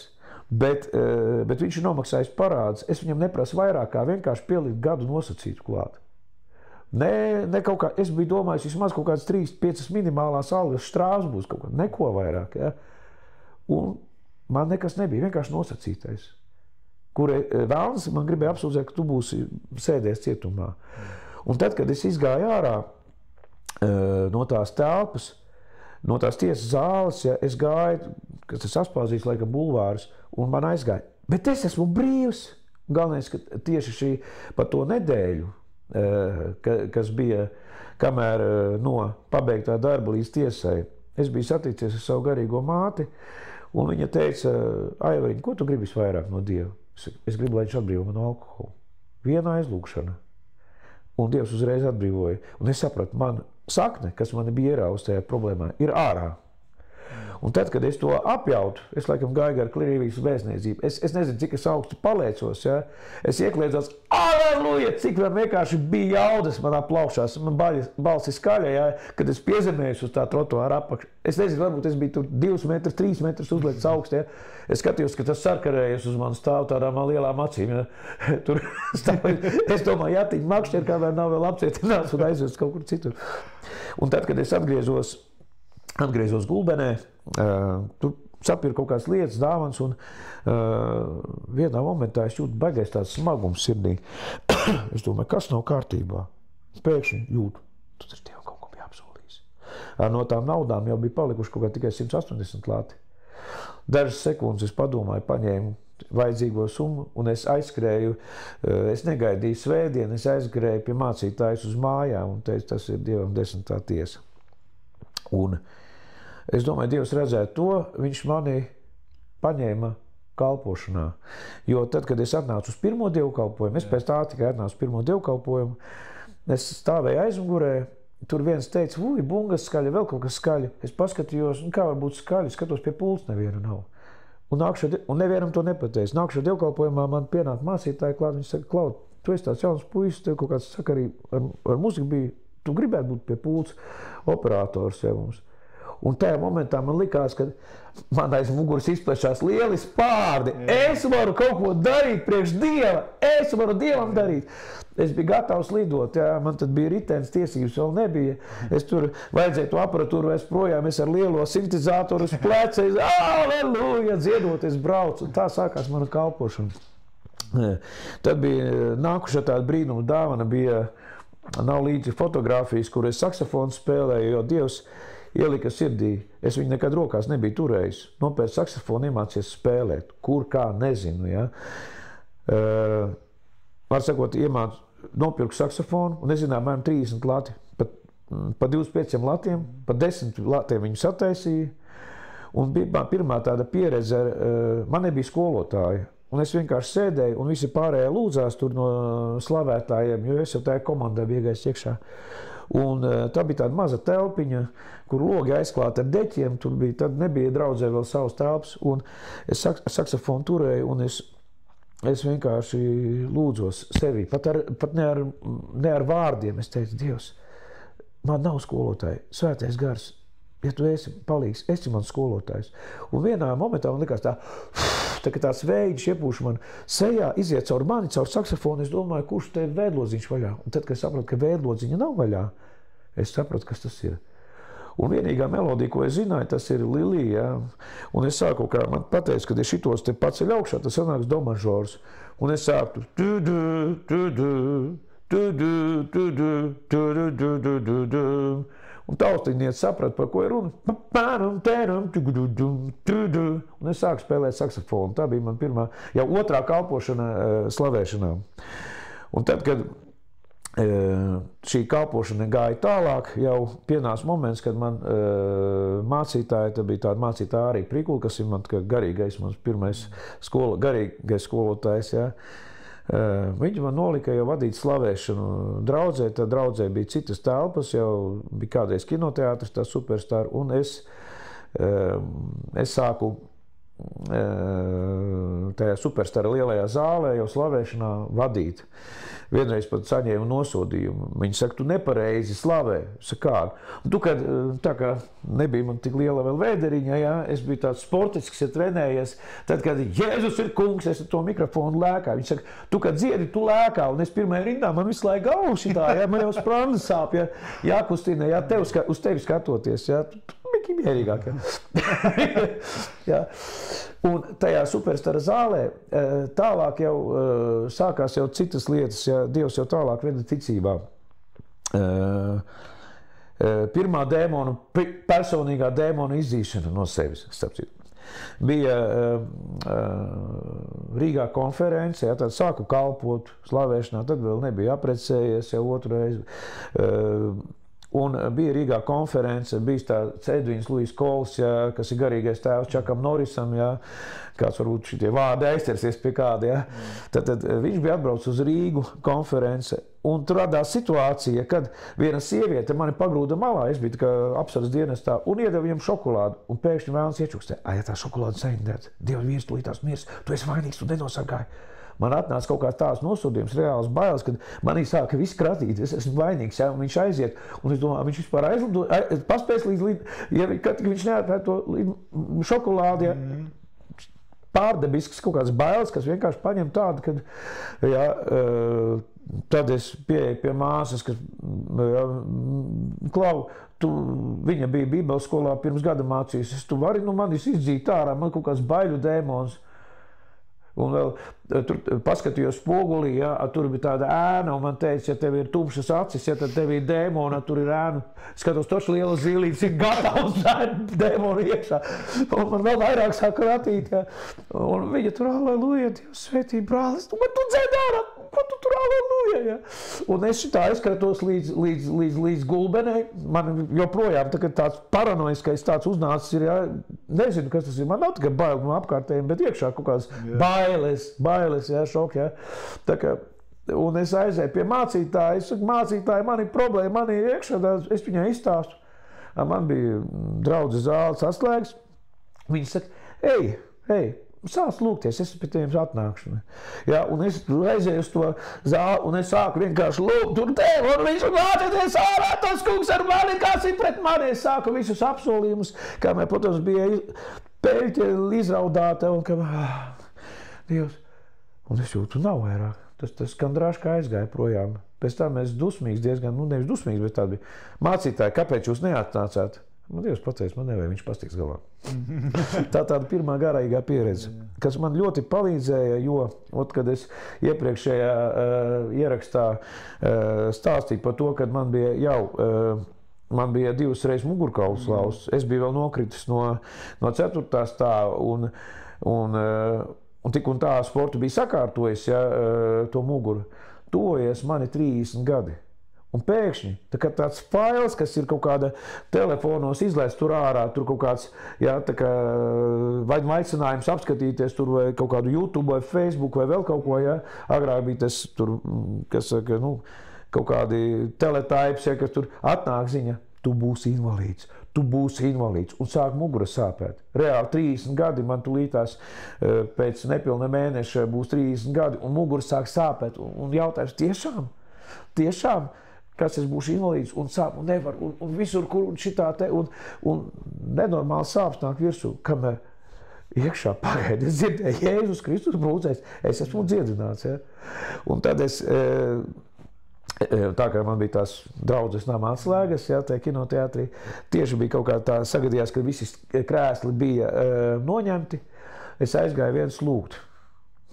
bet viņš ir nomaksājis parādus. Es viņam neprasu vairāk kā vienkārši pielikt gadu nosacītu klāt. Ne kaut kā, es biju domājis, vismaz kaut kāds 3-5 minimālās algas strāvas būs kaut kā, neko vairāk. Ja? Un man nekas nebija, vienkārši nosacītais. Kur vēlns man gribēja apsūdzēt, ka tu būsi sēdēs cietumā. Un tad, kad es izgāju ārā, no tās telpas, no tās tiesas zāles, ja, es gāju, kas tas apspāzīs laikam bulvārus, un man aizgāja. Bet es esmu brīvs. Galvenais, ka tieši šī par to nedēļu, kas bija, kamēr no pabeigtā darba līdz tiesai, es biju saticies ar savu garīgo māti, un viņa teica, Aivariņ, ko tu gribi visvairāk no Dieva? Es gribu, lai viņš atbrīvo man no alkohola. Viena aizlūgšana. Un Dievs uzreiz atbrīvoja. Un es sapratu, man sakne, kas man bija ierausta tajā problēmā, ir ārā. Un tad, kad es to apjautu, es laikam gāju ar Krievijas vēstniecību. Es nezinu, cik es augstu paliecos. Ja? Es iekliedzos, aleluja, cik vienkārši bija jaudas manā plaušās. Man balss ir skaļa, ja? Kad es piezemējos uz tā trotuāra apakšu. Es nezinu, varbūt es biju tur 2 metrus, 3 metrus uzliekts augstu. Ja? Es skatījos, ka tas sarkarējies uz mani stāv tādām lielām acīm. Ja? Tur stāv, es domāju, jātiņ makšķi, kā vēl nav vēl apcietināts un aizvests kaut kur citur. Un tad, kad es atgriezos Gulbenē, tur sapirku kaut kādas lietas, dāvanas, un vienā momentā es jūtu baigais tāds smagums sirdī. Es domāju, kas nav kārtībā? Pēkšņi jūtu, tu taču Dievam kaut ko bija apsolījis. No tām naudām jau bija palikuši kaut kā tikai 180 lati. Dažas sekundes es padomāju, paņēmu vajadzīgo summu, un es aizskrēju, es negaidīju svētdienu, es aizskrēju pie mācītājas uz mājām, un teicu, tas ir Dievam 10. tiesa. Un es domāju, Dievs redzēja to, viņš mani paņēma kalpošanā. Jo tad, kad es atnācu uz pirmo dievkalpojumu, es pēc tā tikai atnācu uz pirmo dievkalpojumu, es stāvēju aizmugurē, tur viens teica, bungas skaļa, vēl kaut kas skaļa. Es paskatījos, kā var būt skaļa, skatos pie pults, neviena nav. Un nevienam to nepateicu. Nākšā dievkalpojumā man pienāk mācītāji klāt, viņi saka, Klaud, tu esi tāds jauns puisis, tev kaut kāds sakarība ar muziku bija, tu gribētu būt pie pults operators jau mums. Un tajā momentā man likās, ka man aiz muguras izplešās lieli spārdi. Es varu kaut ko darīt priekš Dieva. Es varu Dievam darīt. Es biju gatavs lidot. Jā. Man tad bija ritenis, tiesības vēl nebija. Es tur vajadzēja to aparatūru vairs projām. Es ar lielo sintezātoru uz pleca. Aleluja, dziedot, es braucu. Un tā sākās mana kalpošana. Tad bija nākuša tāda brīnuma dāvana. Nav līdzi fotogrāfijas, kur es saksofonu spēlēju, jo Dievs ielika sirdī. Es viņu nekad rokās nebiju turējis. Nopēc saksofonu iemācies spēlēt. Kur, kā, nezinu. Ja? Var sakot, nopirku saksofonu, un es zināju, man 30 lati. Pa 25 latiem, pa 10 latiem viņu sataisīja. Un bija pirmā tāda pieredze, man nebija skolotāja. Un es vienkārši sēdēju, un visi pārējie lūdzās tur no slavētājiem, jo es jau tajā komandā biju iegājis iekšā. Un tā bija tāda maza telpiņa, kur logi aizklāti ar deķiem. Tur bija, tad nebija draudzē vēl savas telpas. Un es saksofonu turēju, un es vienkārši lūdzos sevi. Pat ne ar vārdiem. Es teicu, Dievs, man nav skolotāji, svētais gars. Ja tu esi palīgs, esi mans skolotājs. Un vienā momentā man likās tā, ka tāds vējš iepūš man sejā, iziet caur mani, caur saksofonu. Es domāju, kurš te ir vēdlodziņš vaļā. Un tad, kad es sapratu, ka vēdlodziņa nav vaļā, es sapratu, kas tas ir. Un vienīgā melodija, ko es zināju, tas ir Lilija. Ja? Un es sāku, kā man pateica, kad es šitos te paceļ augšā, tas sanāks do mažors. Un es sāku un taustiņniece saprata, par ko ir runa. Un es sāku spēlēt saksofonu. Tā bija man pirmā, jau otrā kalpošana slavēšanā. Un tad, kad šī kalpošana gāja tālāk, jau pienāca moments, kad man mācītāja, tā bija tāda mācītāja arī Prikula, kas ir man garīgais, mans pirmais garīgais skolotājs. Ja. Viņi man nolika jau vadīt slavēšanu draudzē. Tā draudzē bija citas telpas, jau bija kādreiz kinoteātris, tā Superstar, un es sāku tajā Superstara lielajā zālē jau slavēšanā vadīt. Vienreiz pat saņēmu nosodījumu. Viņi saka, tu nepareizi slavē. Es saku, kādu? Un tu, kad tā kā nebija man tik liela vēl vēderiņa, ja, es biju tāds sportisks, ja trenējies, tad, kad Jēzus ir kungs, es ar to mikrofonu lēkāju. Viņi saka, tu, kad dziedi, tu lēkā, un es pirmajā rindā, man visu laiku galvu šitā, ja, man jau sprāna sāp, ja, jākustina, ja, uz tevi skatoties, ja, tu mierīgāk. Ja. Ja. Un tajā Superstara zālē tālāk jau sākās jau citas lietas, ja Dievs jau tālāk veda ticībā. Pirmā personīgā dēmona izdzīšana no sevis, sapcīt. Bija Rīgā konference, ja, tad sāku kalpot slavēšanā, tad vēl nebija aprecējies jau otru reizi. Un bija Rīgā konference, bija tāds Edvins Luis Kols, ja, kas ir garīgais tēvs Čakam Norisam, ja, kāds varbūt šitie vārdi aizķersies pie kāda. Ja. Tad viņš bija atbraucis uz Rīgu konference, un tur radās situācija, kad viena sieviete mani pagrūda malā, es biju tā kā apsardzes dienestā, un iedeva viņam šokolādu, un pēkšņi vēlams iečukstē. Ja tā šokolāda saindēts, Dievs vīrs tulītās mirs, tu esi vainīgs, tu nenosargāji. Man atnāca kaut kāds tāds nosodījums, reāls bailes, kad manī sāka viss kratīt, es esmu vainīgs, ja, un viņš aiziet, un es domāju, viņš vispār aizlido, paspēs līdz, ja viņš neatvērt to šokolādi, ja, pārdabisks kaut kāds bailes, kas vienkārši paņem tādu, kad, ja, tad es pieeju pie māsas, kas, ja, Klau, viņa bija Bībeles skolā pirms gada mācījusies, tu vari no manis izdzīt ārā, man kaut kāds baiļu dēmons. Un vēl tur paskatījos spogulī, ja, tur bija tāda ēna, un man teica, ja tev ir tumšas acis, ja tad tev ir dēmona, tur ir ēna. Skatos, toši liela zīlītes ir gatavs dēmona iekšā. Un man vēl vairāk sāk ratīt, ja. Un viņa tur, aleluja, Dievs svētī, brālis, man tu dzēd ārā, man tu tur aleluja, ja. Un es šitā aizkratos līdz gulbenei, man joprojām tāds paranoiskais tāds uznācis ir, ja, nezinu, kas tas ir, man nav tikai baili no apkārtējiem, bet iekšā kaut kāds bailes, ja, šok, ja. Tā kā, un es aizēju pie mācītāja, es saku, mācītāji, man ir problēma, man ir iekšā, es viņai izstāstu. Man bija draudze zāles atslēgas, viņi saka, ej, sāc lūgties, es pie tiem atnākšu. Ja, un es aizēju uz to zāli, un es sāku vienkārši lūgt, tur tev, un viņš nācieties ārā, tas kungs ar mani, kas ir pret mani. Es sāku visus apsolījumus, kamēr, protams, bija peļķi izraudāta, un ka, Dievs, un es jūtu, nav vairāk. Tas skandrāši kā aizgāja projām. Pēc tam es dusmīgs diezgan, nevis dusmīgs, bet tādi bija. Mācītāji, kāpēc jūs neatnācāt? Man Dievs pateica, man nevajag, viņš pastiks galā. Tāda pirmā garīgā pieredze, kas man ļoti palīdzēja, jo, kad es iepriekšējā ierakstā stāstīju par to, kad man bija 2 reizes mugurkauls lauzts. Es biju vēl nokritis no 4. stāva, un tik un tā sportu bija sakārtojis, ja, to muguru. Tojies mani 30 gadi. Un pēkšņi, tāds fails, kas ir kaut kāda telefonos izlaists tur ārā, tur kaut kāds, ja, vai aicinājums apskatīties tur vai kaut kādu YouTube vai Facebook vai vēl kaut ko, ja. Agrāk bija tas tur, kas saka, kaut kādi teletypes, ja, kas tur atnāk ziņa, tu būsi invalīds. Un sāk mugura sāpēt. Reāli 30 gadi, man tulītās pēc nepilna mēneša būs 30 gadi, un mugura sāk sāpēt. Un jautājums, tiešām, kas es būšu invalīds, un sāp, un nevar, un visur, kur, un šitā te, un nenormāli sāps nāk virsū, kamēr iekšā pagaidi. Es dzirdēju, Jēzus Kristus brūcēs, es esmu dziedināts, ja. Un tad es, tā kā man bija tās draudzes nama atslēgas, ja, tajā kinoteātrī, tieši bija kaut kā tā sagadījās, ka visi krēsli bija noņemti, es aizgāju viens lūgt.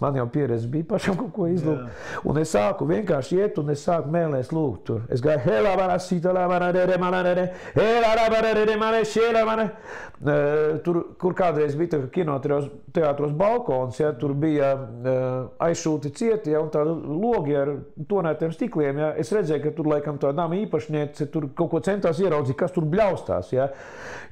Man jau pieredze bija pašam kaut ko izlūgt. Un es sāku vienkārši iet, un es sāku mēlēs lūgt tur. Es gāju, tur, kur kādreiz bija kinoteātros balkons, ja, tur bija aizšūti cieti, ja, un tādi logi ar tonētiem stikliem. Ja. Es redzēju, ka tur laikam tā nama īpašniece tur kaut ko centās ieraudzīt, kas tur bļaustās. Ja.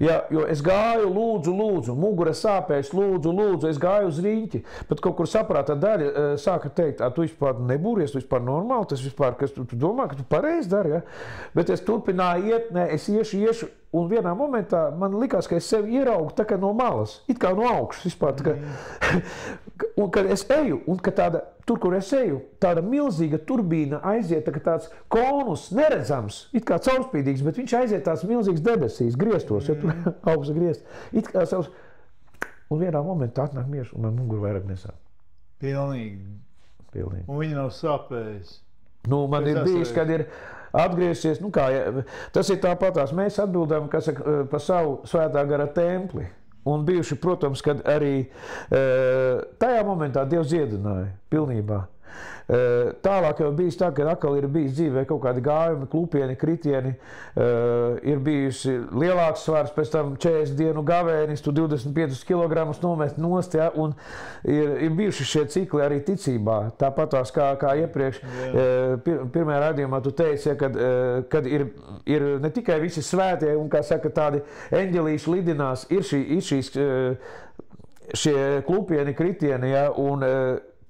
Ja, jo es gāju, lūdzu, mugura sāpēs, lūdzu, es gāju uz riņķi, bet kaut kur saprātā daļa sāka teikt, tu vispār nebūries, tu vispār normāli, tas vispār, kas tu domā, ka tu pareizi dari, ja? Bet es turpināju iet, es iešu, un vienā momentā man likās, ka es sevi ieraugu tā kā no malas, it kā no augšas vispār, tā kā, un kad es eju, un ka tur, kur es eju, tāda milzīga turbīna aiziet, tā kā tāds konus, neredzams, it kā caurspīdīgs, bet viņš aiziet tās milzīgas debesīs, griestos, ja tur augsts griest, it kā savs, un vienā momentā atnāk miers, un man muguru vairāk nesāp. Pilnīgi. Un viņi nav sāpējis. Man ir bijis, kad ir atgriezies, tas ir tāpatās, mēs atbildām, kas par savu svētā gara templi. Un bijuši, protams, kad arī tajā momentā Dievs dziedināja pilnībā. Tālāk jau bijis tā, ka atkal ir bijis dzīvē kaut kādi gājumi, klupieni, kritieni, ir bijusi lielāks svars, pēc tam 40 dienu gavēnis, tu 25 kg nomest nost, ja, un ir bijuši šie cikli arī ticībā. Tāpatās kā iepriekš, pirmajā raidījumā tu teici, ja, kad ir ne tikai visi svētie, un, kā saka, tādi eņģelīši lidinās, ir šīs šie klupieni, kritieni, ja, un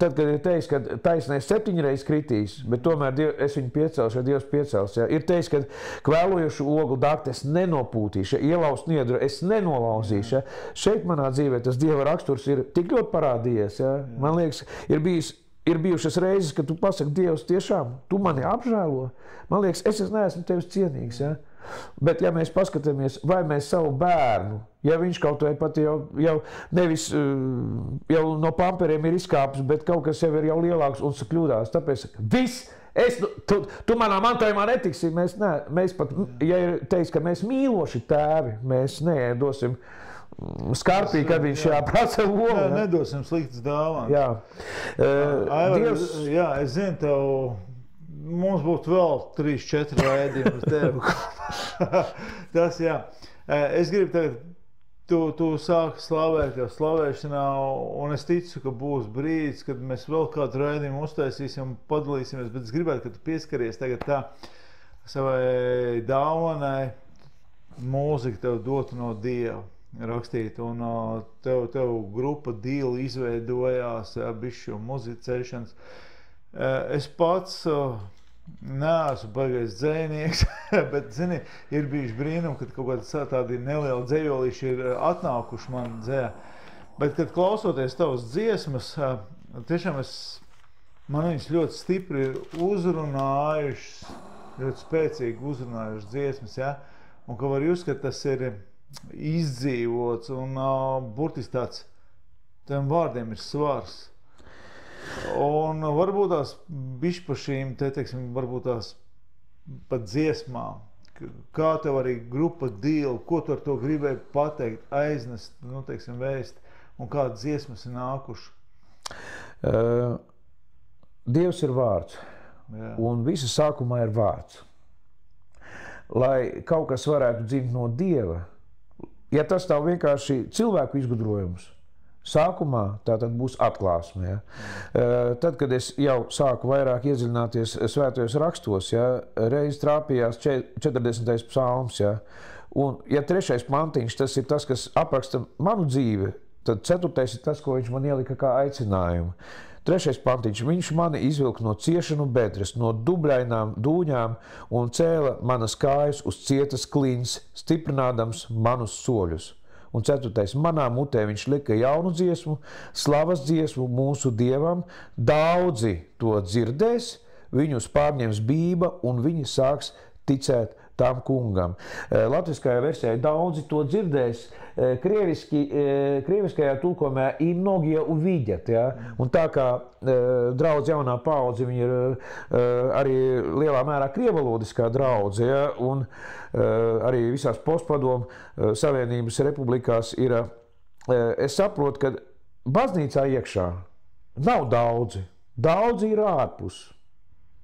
tad, kad ir teiks, ka taisnais 7 reizes kritīs, bet tomēr es viņu piecelšu, ja Dievs piecels, ja, ir teiks, ka kvēlojušu oglu dakti es nenopūtīšu, ja ielaust niedru es nenolauzīšu, ja. Šeit manā dzīvē tas Dieva raksturs ir tik ļoti parādījies, ja. Man liekas, ir bijušas reizes, kad tu pasaki, Dievs, tiešām, tu mani apžēlo. Man liekas, es neesmu tevis cienīgs, ja. Bet, ja mēs paskatāmies, vai mēs savu bērnu, ja viņš kaut vai pat jau nevis jau no pamperiem ir izkāpis, bet kaut kas jau ir jau lielāks un kļūdās, tāpēc viss, tu manā mantojumā netiksi, mēs pat, ja ir teiks, ka mēs mīloši tēvi, mēs nedosim skarpī, kad viņš prasa lomu. Nedosim sliktas dāvāns. Jā. Dievs... Jā, es zinu tev... Mums būtu vēl 3-4 raidījumi ar tevi. Tas, jā. Es gribu tagad, tu sāki slavēt jau slavēšanā, un es ticu, ka būs brīdis, kad mēs vēl kādu raidījumu uztaisīsim un padalīsimies, bet es gribētu, ka tu pieskaries tagad tā savai dāvanai, mūzika tev dotu no Dieva rakstīt, un tev grupa Dīla izveidojās, bišķu muzicēšanas. Es pats neesmu baigais dzējnieks, bet, zini, ir bijuši brīnumi, kad kaut kādi tādi nelieli dzējolīši ir atnākuši man dzējā. Bet, kad klausoties tavas dziesmas, tiešām man viņas ļoti stipri ir uzrunājušas, ļoti spēcīgi uzrunājušas dziesmas, ja? Un ka var just, ka tas ir izdzīvots un burtiski tāds, tiem vārdiem ir svars. Un varbūt tās bišķi par šīm, teiksim, varbūt tās pat dziesmām, kā tev arī grupa Dīla, ko tu ar to gribēji pateikt, aiznest, teiksim, vēst, un kādas dziesmas ir nākuši? Dievs ir vārds, un visa sākumā ir vārds. Lai kaut kas varētu dzimt no Dieva, ja tas tā vienkārši cilvēku izgudrojums, sākumā tā tad būs atklāsme. Ja. Tad, kad es jau sāku vairāk iedziļināties svētajos rakstos, ja, reiz trāpījās 40. psalms, ja, un ja 3. pantiņš, tas ir tas, kas apraksta manu dzīvi, tad 4. ir tas, ko viņš man ielika kā aicinājumu. 3. pantiņš, viņš mani izvilka no ciešanu bedres, no dubļainām dūņām un cēla manas kājas uz cietas klints, stiprinādams manus soļus. Un 4. manā mutē viņš lika jaunu dziesmu, slavas dziesmu mūsu Dievam, daudzi to dzirdēs, viņus pārņems bība un viņi sāks ticēt tam kungam. Latviskajā versijā daudzi to dzirdēs, krieviskajā tulkojumā ir mnogie uvidят, ja? Un tā kā draudz jaunā paudze, viņi ir arī lielā mērā krievalodiskā draudze, ja? Un arī visās postpadomu savienības republikās ir, es saprotu, ka baznīcā iekšā nav daudzi ir ārpus.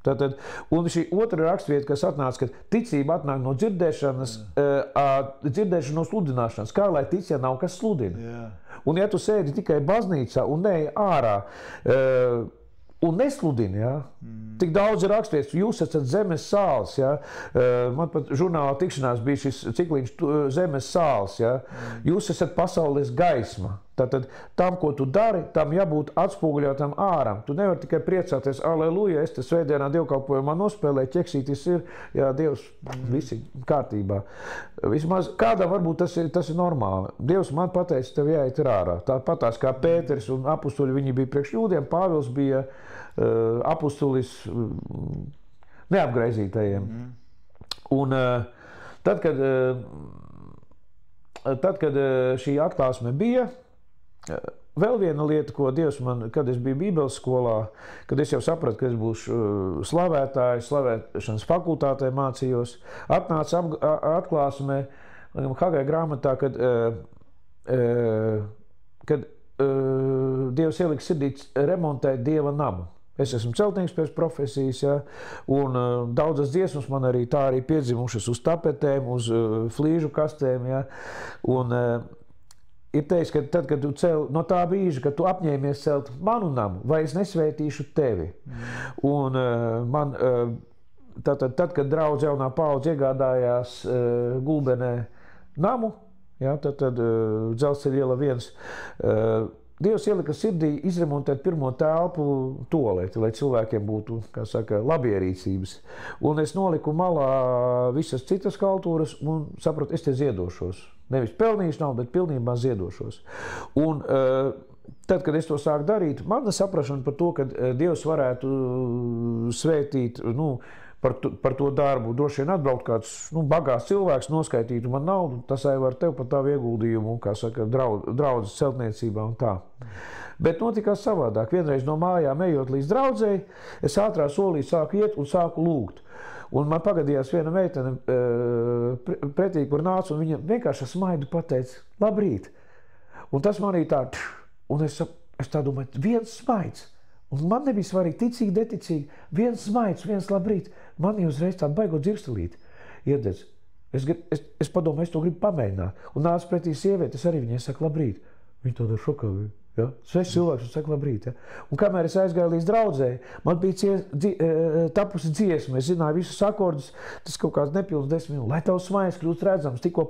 Tātad, un šī otra rakstvieta, kas atnāca, ka ticība atnāk no dzirdēšanas, no sludināšanas. Kā lai tic, ja nav kas sludina? Yeah. Un ja tu sēdi tikai baznīcā un neej ārā un nesludini, ja? Tik daudz ir rakstīts, jūs esat zemes sāls. Ja? Man pat žurnālā tikšanās bija šis cikliņš zemes sāls. Ja? Jūs esat pasaules gaisma. Tātad tam, ko tu dari, tam jābūt atspoguļotam āram. Tu nevari tikai priecāties, aleluja, es te svētdienā dievkalpojumā nospēlēju, ķeksītis ir, jā, Dievs, visi kārtībā. Vismaz kādam varbūt tas ir normāli. Dievs man pateica, tev jāiet ārā. Tāpatās kā Pēteris un apustuļi, viņi bija priekš jūdiem, Pāvils bija apustulis neapgraizītajiem. Un tad, kad šī atklāsme bija, vēl viena lieta, ko Dievs man, kad es biju Bībeles skolā, kad es jau sapratu, ka es būšu slavētājs, slavēšanas fakultātē mācījos, atnāca atklāsmē Hagai grāmatā, kad Dievs ielika sirdī remontēt Dieva namu. Es esmu celtnieks pēc profesijas, ja, un daudzas dziesmas man arī tā arī piedzimušas uz tapetēm, uz flīžu kastēm, ja, un ir teiks, ka tad, kad tu cel, no tā brīža, kad tu apņēmies celt manu namu, vai es nesvētīšu tevi, un man, tad, kad draudz jaunā paudze iegādājās Gulbenē namu, ja, tad Dzelzceļa iela 1, Dievs ielika sirdī izremontēt pirmo telpu tualeti, lai cilvēkiem būtu, kā saka, labierīcības. Un es noliku malā visas citas kultūras un sapratu, es te ziedošos. Nevis pelnīšu naudu, bet pilnībā ziedošos. Un tad, kad es to sāku darīt, mana saprašana par to, ka Dievs varētu svētīt, par to darbu, droši vien atbraukt kāds bagāts cilvēks, noskaitītu man naudu, tas arī var tev par tavu ieguldījumu, kā saka, draudzes celtniecībā un tā. Bet notikās savādāk. Vienreiz no mājām ejot līdz draudzei, es ātrā solī sāku iet un sāku lūgt. Un man pagadījās viena meitene pretī, kur nāca, un viņa vienkārši smaidu pateica, labrīt. Un tas manī tā, un es tā domāju, viens smaids. Un man nebija svarīgi, ticīgi, neticīgi, viens smaids, viens labrīt. Man jau uzreiz tādu baigo dzirstelīti iededz. Es padomāju, es to gribu pamēģināt. Un nāca pretī sieviete, es arī viņai saku labrīt. Viņa tādā šokā. Ja? 6 cilvēkus un saka labrīt. Ja? Un kamēr es aizgāju līdz draudzēji, man bija tapusi dziesma, es zināju visus akordus, tas kaut kāds nepilns 10 minūtes. Lai tavs smaids kļūst redzams, tikko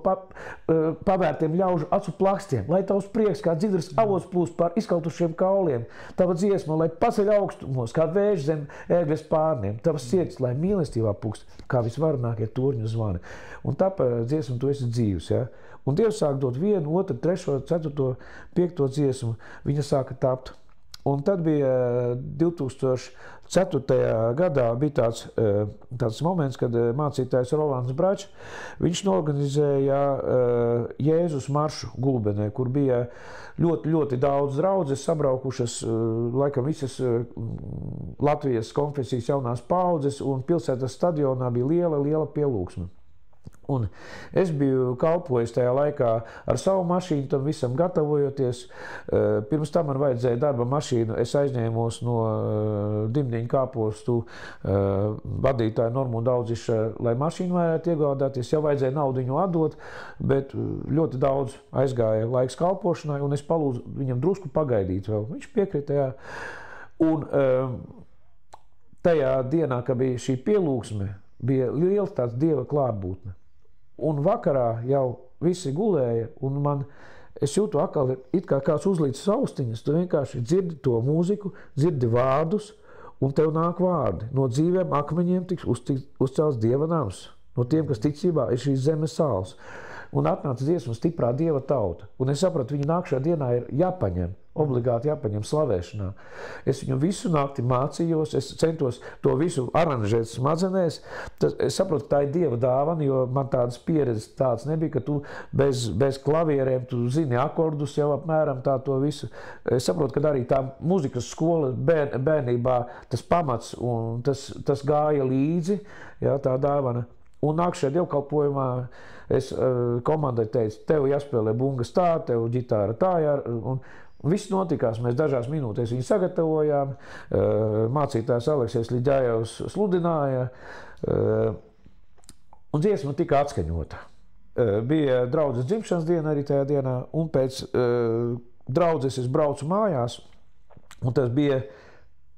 pavērtiem ļaužu acu plakstiem, lai tavs prieks kā dzidras avots plūst pār izkautušiem kauliem, tava dziesma, lai paceļ augstumos, kā vējš zem ēgļas pārniem, tavas sirds, lai mīlestībā pukst, kā visvarenākie torņu zvani. Un tāpēc dziesma tu esi dzīvs, ja? Un Dievs sāk dot 1, 2, 3, 4, 5 dziesmu, viņa sāka tapt. Un tad bija 2004. gadā bija tāds moments, kad mācītājs Rolands Bračs, viņš norganizēja Jēzus maršu Gulbenē, kur bija ļoti, ļoti daudz draudzes sabraukušas, laikam visas Latvijas konfesijas jaunās paudzes, un pilsētas stadionā bija liela pielūgsme. Un es biju kalpojis tajā laikā ar savu mašīnu, tam visam gatavojoties. Pirms tam man vajadzēja darba mašīnu. Es aizņēmos no Dimdiņa kāpostu vadītāja Normu Daudziša, lai mašīnu varētu iegādāties. Jau vajadzēja naudu viņu atdot, bet ļoti daudz aizgāja laiks kalpošanai, un es palūdzu viņam drusku pagaidīt vēl. Viņš piekritēja. Un tajā dienā, kad bija šī pielūgsme, bija liels tāds Dieva klātbūtne. Un vakarā jau visi gulēja, un es jūtu atkal, it kā kāds uzlīdz austiņas, tu vienkārši dzirdi to mūziku, dzirdi vārdus, un tev nāk vārdi. No dzīvēm akmeņiem tiks uzcelts Dieva nams, no tiem, kas ticībā ir šīs zemes sāls. Un atnāca dziesma stiprā Dieva tauta. Un es sapratu, viņa nākšā dienā ir jāpaņem, obligāti jāpaņem slavēšanā. Es viņu visu nakti mācījos, es centos to visu aranžēt smadzenēs. Es saprotu, tā ir Dieva dāvana, jo man tādas pieredzes tāds nebija, ka tu bez klavierēm, tu zini akordus jau apmēram tā to visu. Es saprotu, ka arī tā muzikas skola bērnībā tas pamats un tas gāja līdzi, jā, tā dāvana. Un nākšajā dievkalpojumā es komandai teicu, tev jāspēlē bungas tā, tev ģitāra tā, un viss notikās. Mēs dažās minūtēs viņu sagatavojām, mācītājs Aleksējs Ļiģājevs sludināja, un dziesma tika atskaņota. Bija draudzes dzimšanas diena arī tajā dienā, un pēc draudzes es braucu mājās, un tas bija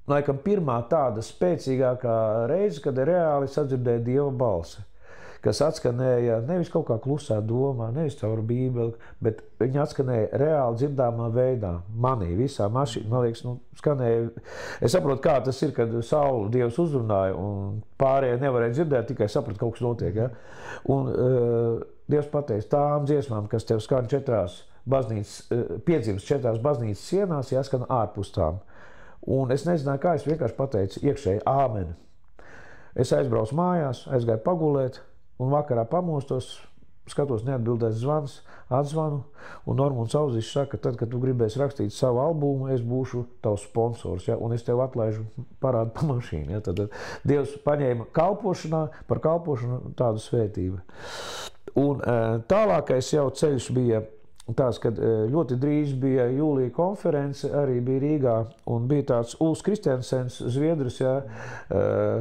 laikam pirmā tāda spēcīgākā reize, kad reāli sadzirdēja Dieva balsi, kas atskanēja nevis kaut kā klusā domā, nevis caur Bībeli, bet viņa atskanēja reāli dzirdāmā veidā. Manī visā mašīnā, man liekas, skanēja. Es saprotu, kā tas ir, kad Saulu Dievs uzrunāja, un pārējie nevarēja dzirdēt, tikai sapratu, kaut kas notiek. Ja? Un Dievs pateica, tām dziesmām, kas tev skan 4 baznīcas, piedzimst 4 baznīcas sienās, jāskan ārpus tām. Un es nezināju, kā, es vienkārši pateicu iekšēji āmeni. Es aizbraucu mājās, aizgāju pagulēt, un vakarā pamostos, skatos, neatbildēs zvans, atzvanu, un Normunds Auzišs saka, tad, kad tu gribēsi rakstīt savu albumu, es būšu tavs sponsors, ja, un es tev atlaižu parādu pa mašīnu. Ja, tad Dievs paņēma par kalpošanu tādu svētību. Un tālākais jau ceļš bija tās, kad ļoti drīz bija jūlija konference, arī bija Rīgā, un bija tāds Uls Kristensens, Zviedrus, jā,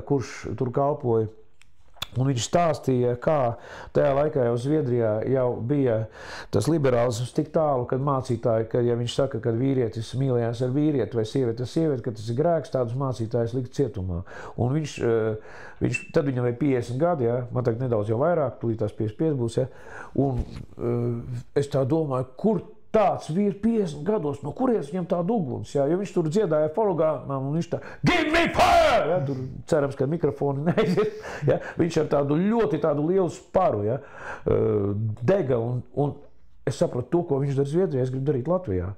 kurš tur kalpoja. Un viņš stāstīja, kā tajā laikā jau Zviedrijā jau bija tas liberālisms tik tālu, kad mācītāji, ka, ja viņš saka, ka vīrietis mīlējās ar vīrieti vai sievieti ar sievieti, ka tas ir grēks, tādus mācītājus likt cietumā. Un tad viņam ir 50 gadi, ja? Man tagad nedaudz jau vairāk, tūlīt tās 55 būs, ja? Un es tā domāju, kur tāds vīrs 50 gados, no kurienes viņam tāda uguns, ja? Jo viņš tur dziedāja fologāmā, un viņš tā, give me fire! Ja? Tur cerams, ka mikrofoni neaiziet. Ja? Viņš ar tādu ļoti tādu lielu sparu, ja? Dega, un es sapratu to, ko viņš dara Zviedrijā, es gribu darīt Latvijā.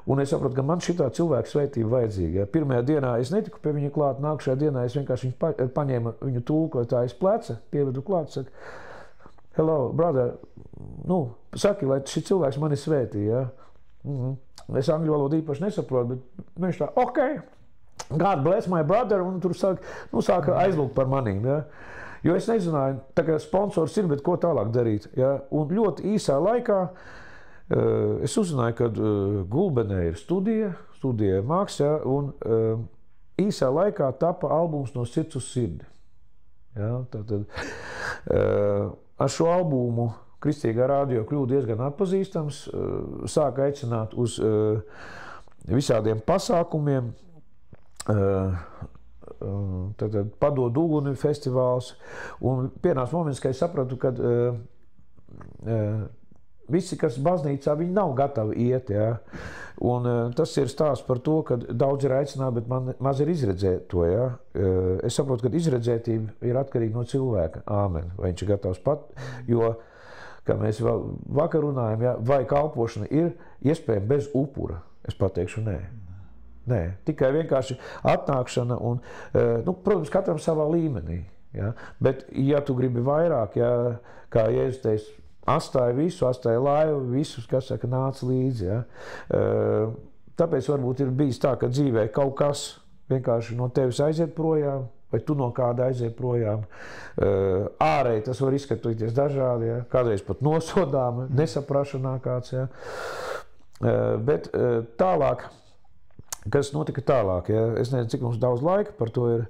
Un es sapratu, ka man šitā cilvēka svētība vajadzīga. Ja? Pirmajā dienā es netiku pie viņa klāt, nākušajā dienā es vienkārši paņēmu viņu tulkotājas pleca, pievedu klāt, saka, hello, brother, saki, lai šis cilvēks mani svētī, ja? Es angļu valodu īpaši nesaprotu, bet viņš tā, ok, God bless my brother, un tur sāka aizlūgt par manīm, ja? Jo es nezināju, tā kā sponsors ir, bet ko tālāk darīt, ja? Un ļoti īsā laikā es uzzināju, ka Gulbenē ir studija māks, ja? Un īsā laikā tapa albums No sirds uz sirdi. Ja? Tātad, ar šo albumu Kristīgā radio kļuva diezgan atpazīstams, sāka aicināt uz visādiem pasākumiem, tātad Padod uguni festivāls, un pienāca moments, ka es sapratu, ka visi, kas baznīcā, viņi nav gatavi iet, ja? Un tas ir stāsts par to, ka daudz ir aicināti, bet man maz ir izredzēt to, ja? Es saprotu, ka izredzētība ir atkarīga no cilvēka, āmen, vai viņš ir gatavs pat, jo kā mēs vakar runājam, ja, vai kalpošana ir iespējama bez upura? Es pateikšu, nē. Nē, tikai vienkārši atnākšana un, protams, katram savā līmenī. Ja? Bet, ja tu gribi vairāk, ja, kā Jēzus teica, atstāja visu, atstāja laivu, visus, kas saka, nāca līdzi. Ja? Tāpēc varbūt ir bijis tā, ka dzīvē kaut kas vienkārši no tevis aiziet projām, vai tu no kāda aiziet projām. Ārēji tas var izskatīties dažādi, ja? Kādreiz pat nosodām, nesaprašanā kāds. Ja? Bet tālāk, kas notika tālāk, ja? Es nezinu, cik mums daudz laika par to ir.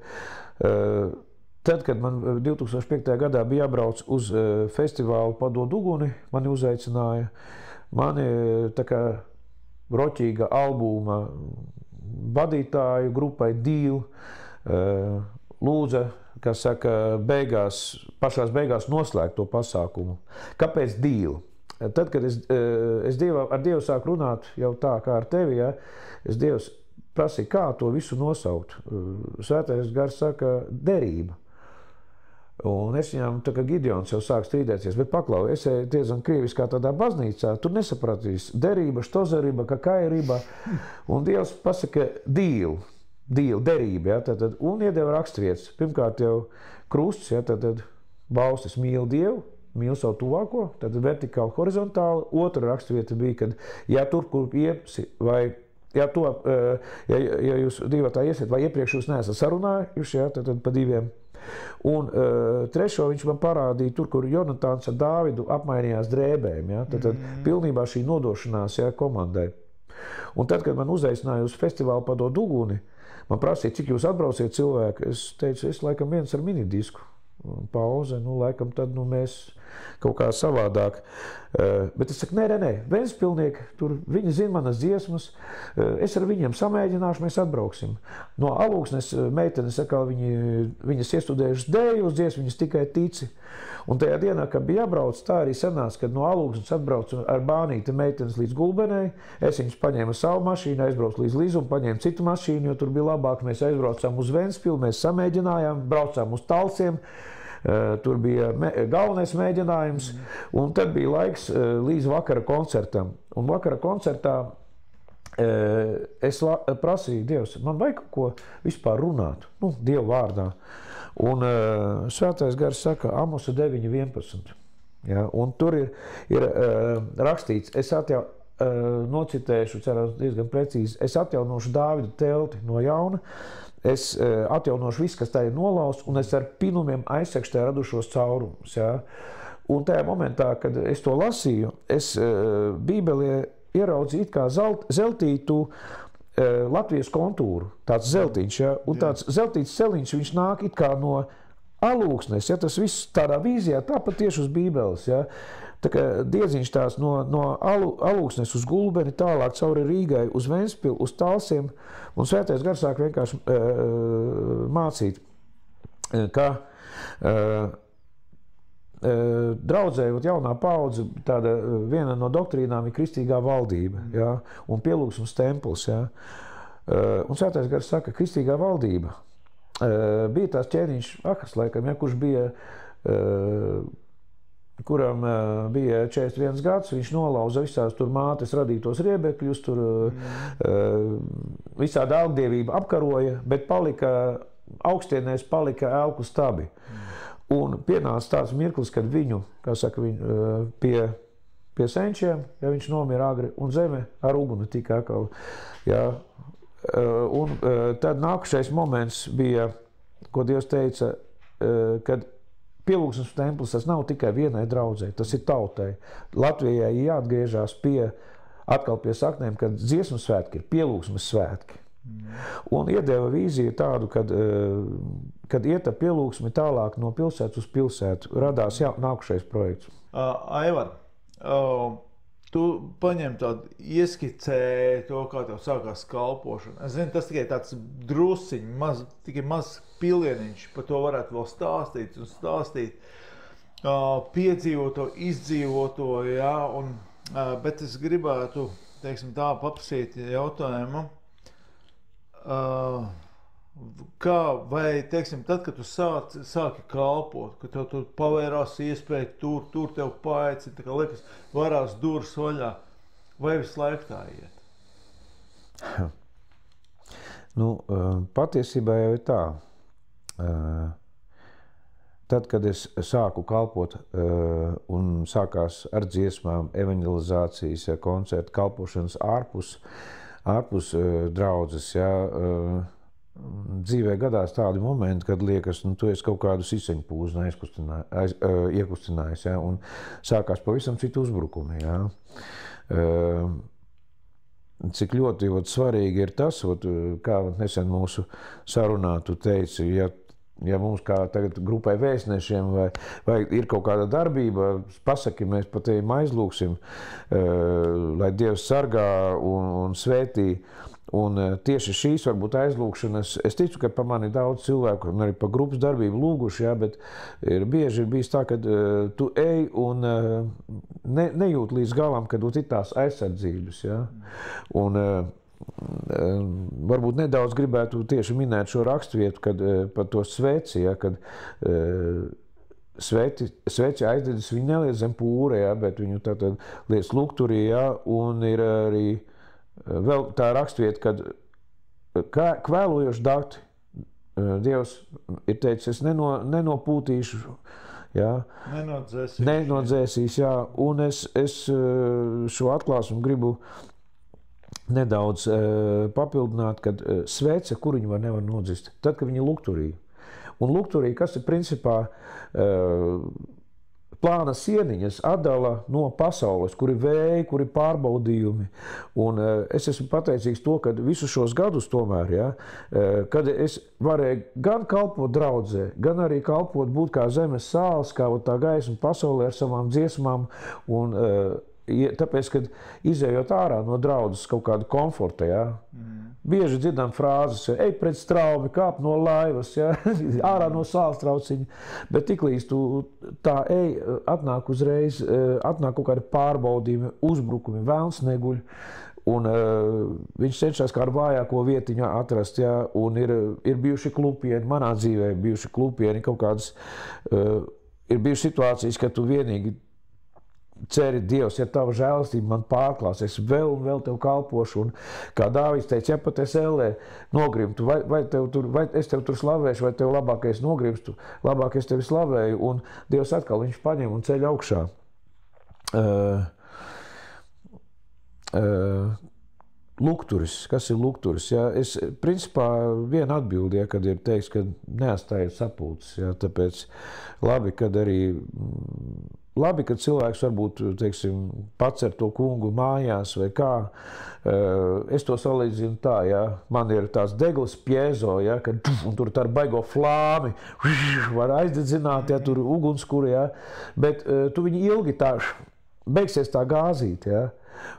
Tad, kad man 2005. gadā bija jābrauc uz festivālu Padod uguni, mani uzaicināja, mani tā kā roķīga albuma vadītāju grupai Deal, lūdza, kas saka, pašās beigās noslēgt to pasākumu. Kāpēc Deal? Tad, kad es ar Dievu sāku runāt jau tā kā ar tevi, ja, es Dievs prasīju, kā to visu nosaukt. Svētais gars saka, derība. Un es viņam, tā kā Gideons jau sāk strīdēties, bet paklau, es eju diezgan krieviskā tādā baznīcā, tur nesapratīs derība, štozerība, kakairība, un Dievs pasaka Deal, derība, ja, tad, un iedeva rakstvietas. Pirmkārt jau krusts, ja, tad baustas mīl Dievu, mīl savu tuvāko, tad vertikāli, horizontāli. Otra rakstvieta bija, kad, ja tur, kur iepsi, vai ja jūs divi tā iesiet, vai iepriekš jūs neesat sarunājuši, ja, tad pa diviem. Un trešo viņš man parādīja tur, kur Jonatāns ar Dāvidu apmainījās drēbēm. Ja? Tad pilnībā šī nodošanās, ja, komandai. Un tad, kad man uzaicināja uz festivālu Padod uguni, man prasīja, cik jūs atbrauciet cilvēki. Es teicu, es laikam viens ar minidisku. Pauze, laikam tad mēs kaut kā savādāk. Bet es saku, nē, Ventspilnieki, tur viņi zina manas dziesmas, es ar viņiem samēģināšu, mēs atbrauksim. No Alūksnes meitenes, viņas iestudējušas dēju uz dziesmu, viņas tikai tici. Un tajā dienā, kad bija jābrauc, tā arī sanāca, kad no Alūksnes atbraucu ar bānīti meitenes līdz Gulbenei, es viņas paņēmu savu mašīnu, aizbraucu līdz Līzumu, paņēmu citu mašīnu, jo tur bija labāk, mēs aizbraucām uz Ventspilu, mēs samēģinājām, braucām uz Talsiem. Tur bija galvenais mēģinājums, un tad bija laiks līdz vakara koncertam. Un vakara koncertā es prasīju Dievs, man vajag kaut ko vispār runāt, Dievu vārdā. Un Svētais gars saka, Amosa 9.11. Ja, un tur ir rakstīts, es nocitēšu, cerams, diezgan precīzi, es atjaunošu Dāvida telti no jauna, es atjaunošu visu, kas tā ir nolausts, un es ar pinumiem aizsegšu tajā radušos caurumus. Ja? Un tajā momentā, kad es to lasīju, es Bībelē ieraudzīju it kā zeltītu Latvijas kontūru, tāds zeltiņš, ja? Un tāds zeltīts celiņš, viņš nāk it kā no alūksnes, ja? Tas viss tādā vīzijā, tāpat tieši uz Bībeles, ja? Tā kā diedziņš tās no alūksnes uz Gulbeni, tālāk cauri Rīgai, uz Ventspilu, uz Talsiem, un Svētais Gars sāk vienkārši mācīt, ka draudzē, jaunā paudze, tāda viena no doktrīnām ir kristīgā valdība, ja? Un pielūgsmes templis. Ja? Un Svētais Gars saka, kristīgā valdība bija tās ķēniņš Ahas laikam, ja? Kurš bija kuram bija 41 gads, viņš nolauza visās tur mātes radītos riebekļus, tur visāda augdievība apkaroja, bet augstienēs palika elku stabi. Un pienāca tāds mirklis, kad viņu, kā saka, pie senčiem, ja viņš nomira agri, un zeme ar uguni tika atkal. Ja. Un tad nākušais moments bija, ko Dievs teica, kad pielūgsmes templis tas nav tikai vienai draudzei, tas ir tautai. Latvijai jāatgriežās atkal pie saknēm, kad dziesmu svētki ir pielūgsmes svētki. Un iedeva vīziju tādu, kad iet ar pielūgsmi tālāk no pilsētas uz pilsētu, radās nākušais projekts. Aivar, tu paņem tādu ieskicēji to, kā tev sākās kalpošana. Es zinu, tas tikai tāds drusiņš, tikai maz pilieniņš, par to varētu vēl stāstīt un stāstīt. Piedzīvoto, izdzīvoto, jā, bet es gribētu, teiksim tā, paprasīt jautājumu, vai, teiksim, tad, kad tu sāki kalpot, kad tev tur pavērās iespēja, tur tev paaicina, tā kā liekas, varās durvis vaļā, vai visu laiku tā iet? Nu, patiesībā jau ir tā. Tad, kad es sāku kalpot un sākās ar dziesmām, evanģelizācijas, koncertu, kalpošanas ārpus draudzes, ja, dzīvē gadās tādi momenti, kad liekas, tu esi kaut kādu siseņpūzni iekustinājis, ja, un sākās pavisam citu uzbrukumi. Ja. Cik ļoti svarīgi ir tas, kā nesen mūsu sarunā tu teici, ja mums kā tagad grupai vēstnešiem vai ir kaut kāda darbība, pasaki, mēs par tevi aizlūksim, lai Dievs sargā un svētī. Un tieši šīs varbūt aizlūkšanas, es ticu, ka pa mani daudz cilvēku un arī pa grupas darbību lūguši, ja, bet bieži ir bijis tā, ka tu ej un nejūt līdz galam, kad ir tās aizsardzības. Ja. Un varbūt nedaudz gribētu tieši minēt šo raksturvietu, kad par to sveci, ja, kad sveci aizdedzis, viņi neliec zem pūra, ja, bet viņu tātad liec lukturī, ja, un ir arī vēl tā raksturvieta, kad kvēlojoši dakti, Dievs ir teicis, es nenopūtīšu, jā, nenodzēsīs, jā, un es šo atklāsmu gribu nedaudz papildināt, kad svece, kur viņi nevar nodzist, tad, kad viņi ir lukturī. Un lukturī, kas ir principā plāna sieniņas atdala no pasaules, kur ir vēji, kur ir pārbaudījumi. Un es esmu pateicīgs to, ka visus šos gadus tomēr, ja, kad es varēju gan kalpot draudzē, gan arī kalpot būt kā zemes sāls, kā tā gaisma pasaulē ar savām dziesmām. Un tāpēc, kad izējot ārā no draudzes kaut kādu komforta, ja, bieži dzirdam frāzes, ej pret straumi, kāp no laivas, ja, ārā no sāls trauciņa, bet tiklīdz tu tā ej, atnāk uzreiz, atnāk kaut kādi pārbaudījumi, uzbrukumi, velns neguļ, un viņš cenšas kā ar vājāko vietiņu atrast, ja, un ir bijuši klupieni, manā dzīvē bijuši klupieni, kaut kādas, ir bijuši situācijas, ka tu vienīgi ceri, Dievs, ja tava žēlastība man pārklās, es vēl un vēl tev kalpošu, un kā Dāvids teica, ja pat es ellē nogrimtu, vai es tev tur slavēšu, vai tev labāk es nogrimstu, labāk es tevi slavēju, un Dievs atkal viņš paņem un ceļ augšā. Lukturis, kas ir lukturis? Ja? Es, principā, viena atbildi, ja, kad ir teiks, ka neatstājiet sapulces, ja? Tāpēc labi, kad arī labi, ka cilvēks varbūt, teiksim, pats ar to kungu mājās vai kā. Es to salīdzinu tā, ja man ir tās deglas piezo, ja, kad tur tā baigo flāmi, var aizdedzināt, ja tur ugunskura, ja, bet tu viņu ilgi tā beigsies tā gāzīt, ja.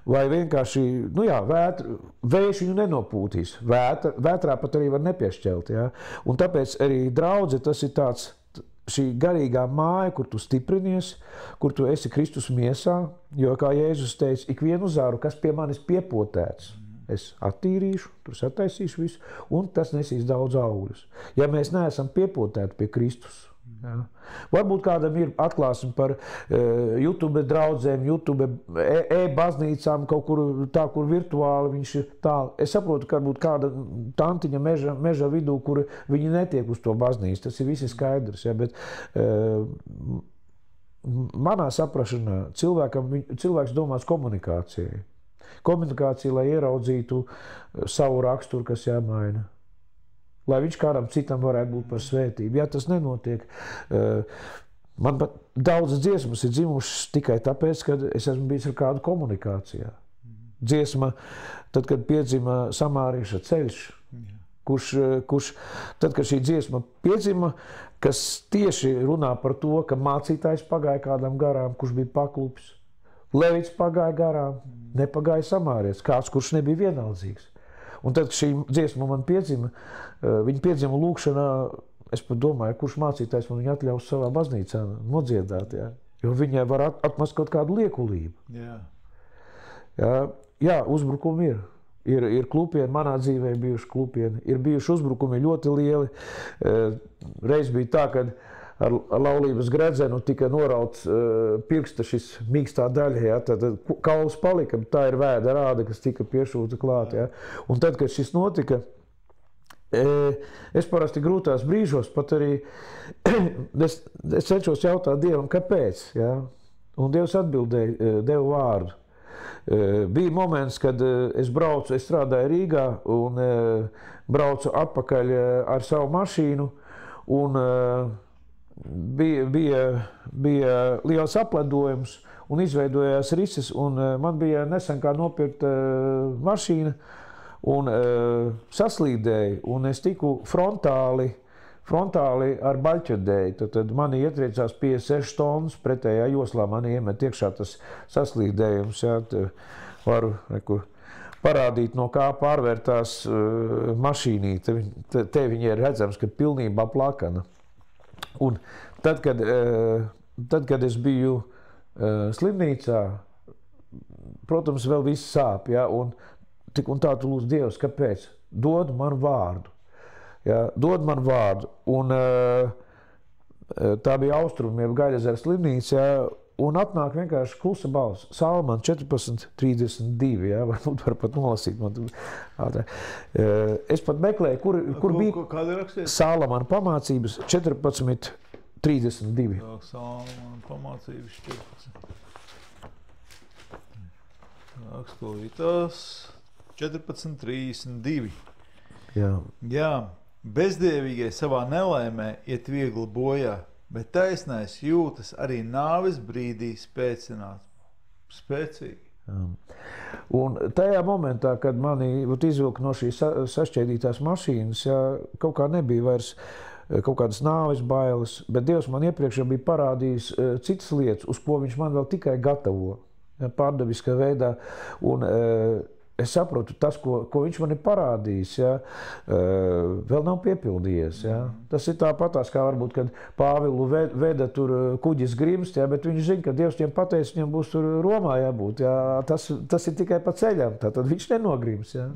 Vai vienkārši, nu jā, vējš viņu nenopūtīs, vētrā pat arī var nepiešķelt, ja. Un tāpēc arī draudze tas ir tāds, šī garīgā māja, kur tu stiprinies, kur tu esi Kristus miesā, jo, kā Jēzus teica, ikvienu zāru, kas pie manis piepotēts, es attīrīšu, tur sataisīšu visu, un tas nesīs daudz augļus. Ja mēs neesam piepotēti pie Kristus, ja. Varbūt kādam ir atklāsim par YouTube draudzēm, YouTube baznīcām, kaut kur tā, kur virtuāli viņš ir tālu. Es saprotu, ka varbūt kāda tantiņa meža vidū, kur viņi netiek uz to baznīcu. Tas ir visi skaidrs, ja, bet manā saprašanā cilvēks domās komunikācijai. Komunikācija, lai ieraudzītu savu raksturu, kas jāmaina. Lai viņš kādam citam varētu būt par svētību. Ja tas nenotiek, man pat daudz dziesmas ir dzimušas tikai tāpēc, ka es esmu bijis ar kādu komunikācijā. Dziesma, tad, kad piedzima Samārieša ceļš, kurš tad, kad šī dziesma piedzima, kas tieši runā par to, ka mācītājs pagāja kādam garām, kurš bija paklupis. Levits pagāja garām, nepagāja Samārietis, kāds, kurš nebija vienaldzīgs. Un tad, kad šī dziesma man piedzima, viņa piedzima lūkšanā, es pat domāju, kurš mācītājs man viņu atļaus savā baznīcā nodziedāt, ja? Jo viņai var atmest kaut kādu liekulību. Jā, uzbrukumi ir. Ir klupieni, manā dzīvē bijuši klupieni, ir bijuši uzbrukumi ļoti lieli. Reiz bija tā, kad ar laulības gredzenu tika norauts pirksta šis mīkstā daļa, ja, tad kauls palika, tā ir vēda rāda, kas tika piešūta klāt. Ja. Un tad, kad šis notika, es parasti grūtās brīžos pat arī, es cenšos jautāt Dievam, kāpēc, ja. Un Dievs atbildēja, deva vārdu. Bija moments, kad es strādāju Rīgā un braucu atpakaļ ar savu mašīnu un bija liels apledojums un izveidojās rises, un man bija nesen kā nopirkta mašīna un saslīdēja, un es tiku frontāli ar baļķodēju. Tad mani ietriecās 56 tonnas pretējā joslā, mani iemet iekšā tas saslīdējums. Ja, varu parādīt, no kā pārvērtās mašīnīte. Te viņa ir redzams, ka pilnībā plakana. Un tad, kad es biju slimnīcā, protams, vēl viss sāp, ja, un tā tu lūdz Dievs, kāpēc? Dod man vārdu. Ja, dod man vārdu. Un tā bija Austrumiem Gaļazera slimnīca, ja, un atnāk vienkārši klusa balss. Salman 14:32, ja, varbūt var pat nolasīt. Es pat meklēju, kur bija kāda rakstīja? Salman pamācības 14:32. Salman pamācības 14. Rakstītās 14:32. Jā, bezdievīgie savā nelaimē iet viegli bojā, bet taisnais jūtas arī nāves brīdī spēcīgi. Un tajā momentā, kad mani izvilka no šīs sašķēdītās mašīnas, ja, kaut kā nebija vairs kaut kādas nāves bailes, bet Dievs man iepriekš jau bija parādījis citas lietas, uz ko viņš man vēl tikai gatavo, ja, pārdabiskā veidā. Un es saprotu, tas, ko viņš man ir parādījis, ja, vēl nav piepildījies. Ja. Tas ir tāpatās, kā varbūt, kad Pāvilu veda tur kuģis grimst, ja, bet viņš zina, ka Dievs viņam pateica, viņam būs tur Romā jābūt. Ja. Tas ir tikai pa ceļam, tad viņš nenogrims. Ja.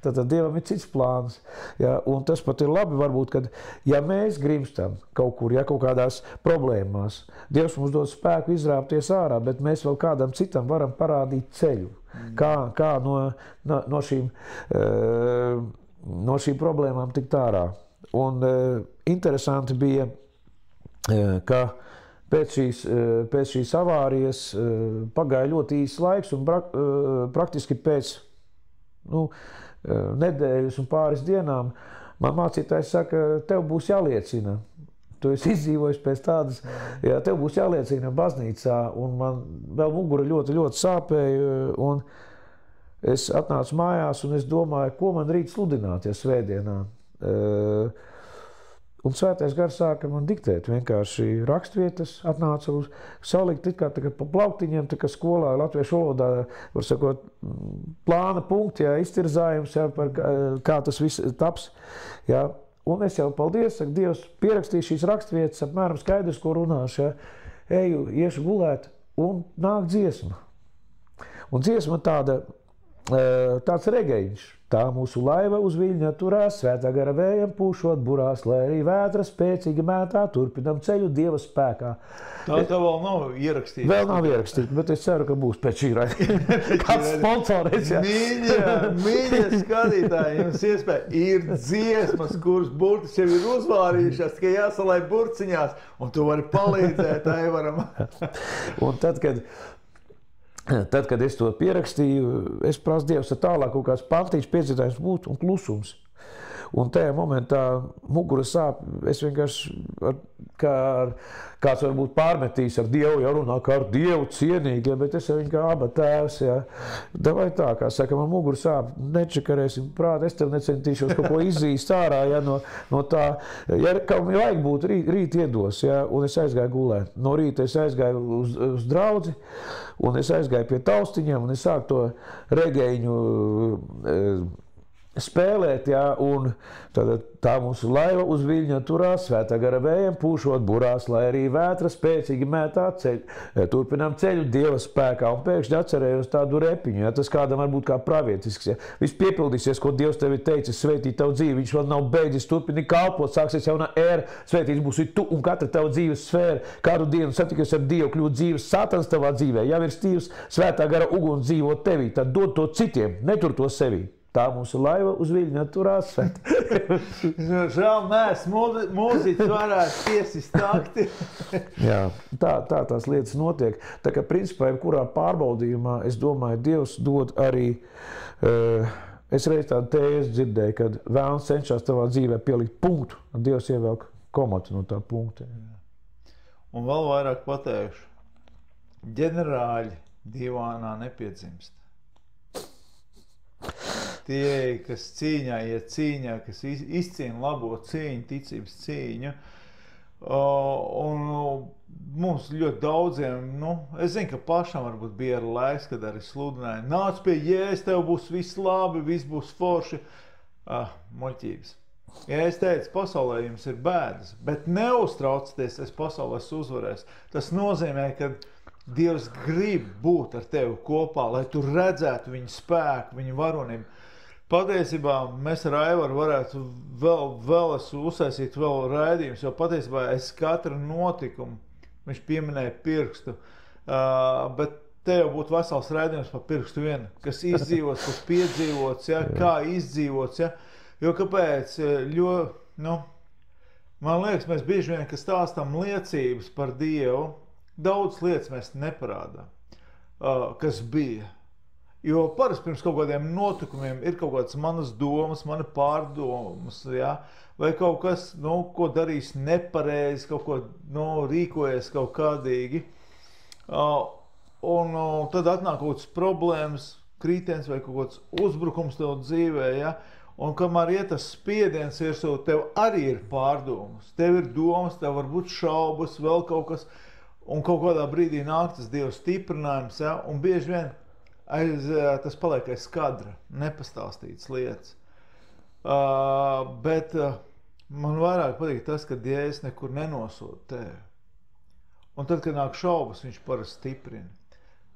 Tad Dievam ir cits plāns. Ja. Un tas pat ir labi, varbūt, kad ja mēs grimstam kaut kur, ja kaut kādās problēmās, Dievs mums dod spēku izrāpties ārā, bet mēs vēl kādam citam varam parādīt ceļu. Kā no šīm problēmām tikt ārā. Un interesanti bija, ka pēc šīs avārijas pagāja ļoti īsts laiks, un praktiski pēc nedēļas un pāris dienām man mācītājs saka, tev būs jāliecina. tu esi izdzīvojis pēc tādas, jā, tev būs jāliecina baznīcā, un man vēl mugura ļoti, ļoti sāpēja, un es atnācu mājās, un es domāju, ko man rīt sludināt, ja svētdienā. Un svētais gars sāka man diktēt vienkārši rakstvietas, atnāca uz salikt it kā pa plauktiņiem, tā kā skolā latviešu valodā, var sakot, plāna punkti, jā, izcirzājums, jā, par kā tas viss taps, jā. Un es jau, paldies, saka, Dievs, pierakstīju šīs rakstvietas, apmēram skaidrs, ko runāšu, jā. Eju, iešu gulēt, un nāk dziesma. Un dziesma tāds regeiņš. Tā mūsu laiva uz viļņa turās, svētā gara vējam pūšot burās, lai arī vētra spēcīgi mētā, turpinam ceļu Dieva spēkā. Tā vēl nav ierakstīta. Vēl nav ierakstīta, bet es ceru, ka būs pēc šī raidījuma. Kāds sponsors, jā. Mīļie skatītāji, jums iespēja ir dziesmas, kuras burtis jau ir uzvārījušās, tikai jāsalai burciņās, un tu vari palīdzēt Aivaram. Un tad, kad es to pierakstīju, es prasu Dievs, ka tālāk kaut kāds pantīgs piedzīvotājs būtu un klusums. Un tajā momentā mugura sāp, es vienkārši, kāds varbūt pārmetīs ar Dievu, ja runā kā ar Dievu cienīgi, ja, bet es jau viņu kā aba tēvs, ja. Davai tā, kā saka, man mugura sāp, nečakarēsim prāt, es tev necentīšos kaut ko izzīst ārā, ja, no tā, ja kaut man vajag būt, rīt iedos, ja, un es aizgāju gulēt. No rīta es aizgāju uz draudzi, un es aizgāju pie taustiņiem, un es sāku to regeiņu spēlēt, jā, un tā mūsu laiva uz viļņa turās, svētā gara vējam pūšot burās, lai arī vētra spēcīgi mētā turpinām ceļu Dieva spēkā, un pēkšņi atcerējos tādu repiņu, jā, tas kādam varbūt kā pravietisks, jā. Viss piepildīsies, ko Dievs tevi teicis, svētīt tavu dzīvi, viņš vēl nav beidzis, turpini kalpot, sāksies jauna ēra, svētīts būsi tu un katra tava dzīves sfēra, kādu dienu satikies ar Dievu, kļūt dzīves satans tavā dzīvē, jau ir stīvs svētā gara uguns dzīvo tevī, tad dod to citiem, netur to sevī. Tā mūsu laiva uz viļņa turās. Žēl, neesmu mūziķis, varētu piesist takti. Jā, tā tās lietas notiek. Tā kā principā, jebkurā pārbaudījumā, es domāju, Dievs dod arī, es reiz tādu tēzi dzirdēju, kad vēlns cenšas tavā dzīvē pielikt punktu, un Dievs ievelk komatu no tā punkta. Un vēl vairāk pateikšu, ģenerāļi divānā nepiedzimst. Tie, kas cīņā iet cīņā, kas izcīna labo cīņu, ticības cīņu. Un mums ļoti daudziem, es zinu, ka pašam varbūt bija arī laiks, kad arī sludināja, nāc pie Jēzus, tev būs viss labi, viss būs forši. Muļķības. Ja es teicu, pasaulē jums ir bēdas, bet neuztraucieties, es pasaulē uzvarēs. Tas nozīmē, ka Dievs grib būt ar tevi kopā, lai tu redzētu viņu spēku, viņu varonību. Patiesībā mēs ar Aivaru varētu vēl uzsaisīt vēl raidījumus, jo patiesībā es katru notikumu, viņš pieminēja pirkstu, bet te jau būtu vesels raidījums par pirkstu vienu, kas izdzīvots, kas piedzīvots, ja, kā izdzīvots, ja, jo kāpēc, man liekas, mēs bieži vien, ka stāstam liecības par Dievu, daudz lietas mēs neparādām, kas bija. Jo parasti pirms kaut kādiem notikumiem ir kaut kādas manas domas, mani pārdomas, ja? Vai kaut kas, ko darīs nepareizi, kaut ko rīkojies kaut kādīgi. Un tad atnāk kaut kāds problēmas, krītiens vai kaut kāds uzbrukums tev dzīvē, ja? Un kamēr iet tas spiediens virsū, tev arī ir pārdomas. Tev ir domas, tev var būt šaubas, vēl kaut kas, un kaut kādā brīdī nāk tas Dieva stiprinājums, ja? Un bieži vien tas paliek aiz skadra, nepastāstītas lietas. Bet man vairāk patīk tas, ka Dievs nekur nenosod tevi. Un tad, kad nāk šaubas, viņš parasti stiprina.